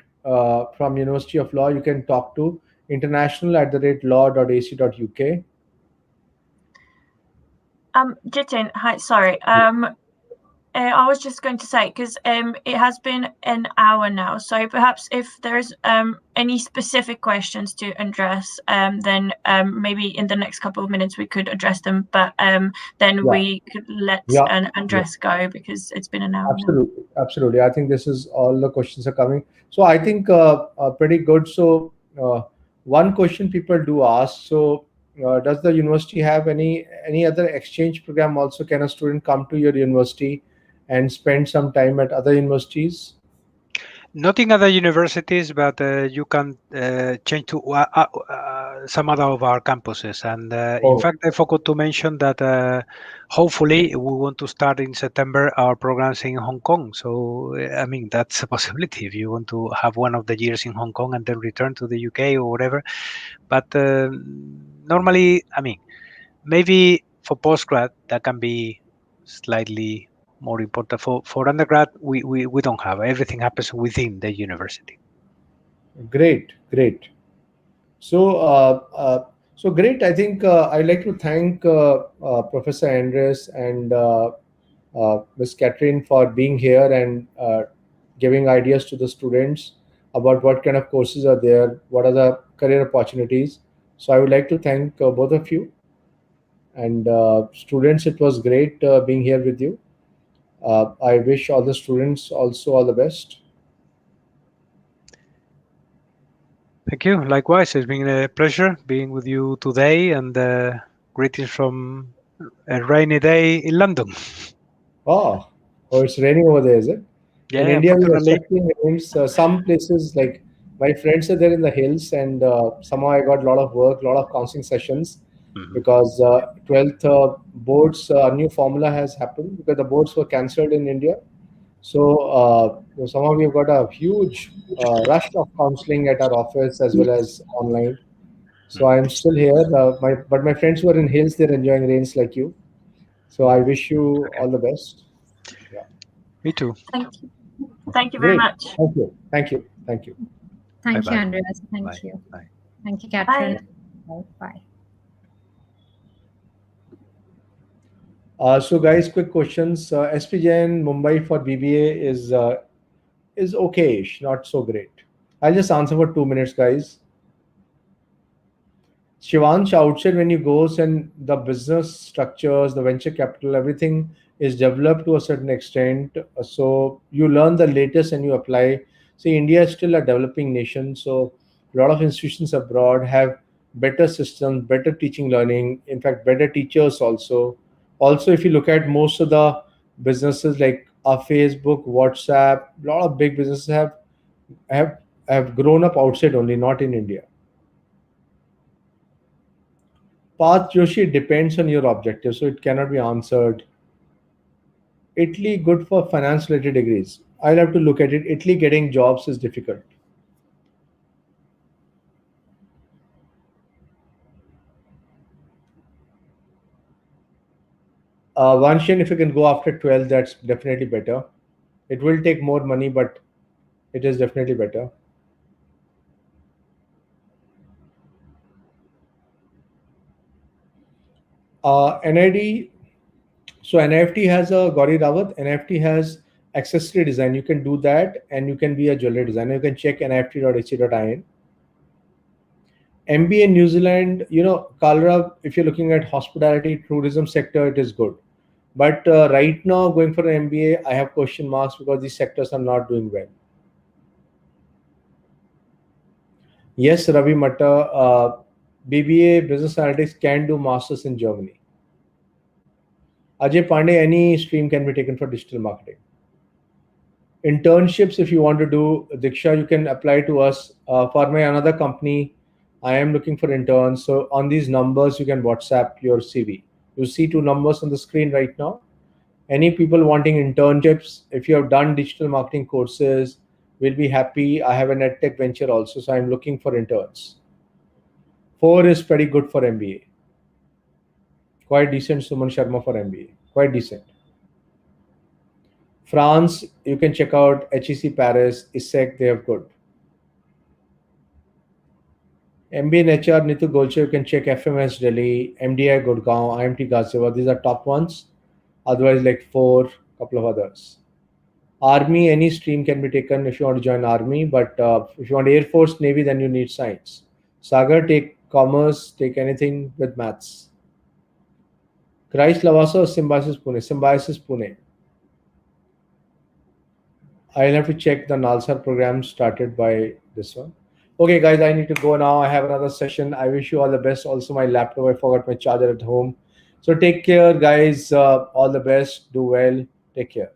from University of Law, you can talk to international@law.ac.uk. Jitin, hi, sorry. I was just going to say, because it has been an hour now, so perhaps if there's any specific questions to address, then maybe in the next couple of minutes we could address them, but then we could let Andres go because it's been an hour Absolutely. Now. Absolutely. I think this is all the questions are coming. So I think pretty good. So one question people do ask, so does the university have any other exchange program also? Can a student come to your university and spend some time at other universities? Not in other universities, but you can change to some other of our campuses. And in fact, I forgot to mention that hopefully we want to start in September our programs in Hong Kong. So, I mean, that's a possibility if you want to have one of the years in Hong Kong and then return to the UK or whatever. But normally, I mean, maybe for postgrad, that can be slightly more important. For undergrad, we don't have. Everything happens within the university. Great. So great. I think I'd like to thank Professor Andres and Ms. Catherine for being here and giving ideas to the students about what kind of courses are there, what are the career opportunities. So I would like to thank both of you. And students, it was great being here with you. I wish all the students also all the best. Thank you. Likewise, it's been a pleasure being with you today, and greetings from a rainy day in London. Oh, oh, it's raining over there, is it? In Yeah, India, we are unfortunately. expecting rains. Some places, like my friends are there in the hills, and somehow I got a lot of work, a lot of counseling sessions Mhm. because 12th boards new formula has happened because the boards were cancelled in India. So somehow we've got a huge rush of counseling at our office as well as online. So I'm still here. But my friends who are in hills, they're enjoying rains like you. So I wish you all the best. Yeah. Me too. Thank you. Thank you very Great. much. Thank you. Thank you. Thank you. Bye Thank you, bye. Andreas. Thank Bye. you. Bye. Thank you, Bye. Catherine. Bye. So guys, quick questions. SPJ in Mumbai for BBA is okay-ish, not so great. I'll just answer for 2 minutes, guys. Shivansh, outside when you goes and the business structures, the venture capital, everything is developed to a certain extent. So you learn the latest and you apply. See, India is still a developing nation, so a lot of institutions abroad have better systems, better teaching learning. In fact, better teachers also. Also, if you look at most of the businesses like Facebook, WhatsApp, a lot of big businesses have have grown up outside only, not in India. Path Joshi depends on your objective, so it cannot be answered. Italy good for finance related degrees. I'll have to look at it. Italy getting jobs is difficult. Vanshin, if you can go after 12, that's definitely better. It will take more money, but it is definitely better. NID, so NIFT has a Gauri Rawat. NIFT has accessory design. You can do that and you can be a jewelry designer. You can check nift.ac.in. MBA in New Zealand, Kalra, if you're looking at hospitality, tourism sector, it is good. But right now, going for an MBA, I have question marks because these sectors are not doing well. Yes, Ravi Matta, BBA Business Analytics can do masters in Germany. Ajay Pandey, any stream can be taken for digital marketing. Internships, if you want to do, Diksha, you can apply to us. For my another company, I am looking for interns. So on these numbers, you can WhatsApp your CV. You see two numbers on the screen right now. Any people wanting internships, if you have done digital marketing courses, will be happy. I have an edtech venture also, so I'm looking for interns. 4 is pretty good for MBA. Quite decent, Suman Sharma for MBA. Quite decent. France, you can check out HEC Paris, ISEC, they have good. MBA in HR, Nitu Golche, you can check FMS Delhi, MDI Gurgaon, IMT Ghaziabad. These are top ones. Otherwise, like 4, couple of others. Army, any stream can be taken if you want to join Army, but if you want Air Force, Navy, then you need science. Sagar, take commerce, take anything with maths. Christ Lavasa or Symbiosis Pune? Symbiosis Pune. I'll have to check the Nalsar program started by this one. Okay, guys, I need to go now. I have another session. I wish you all the best. Also, my laptop, I forgot my charger at home. So take care, guys. All the best. Do well. Take care.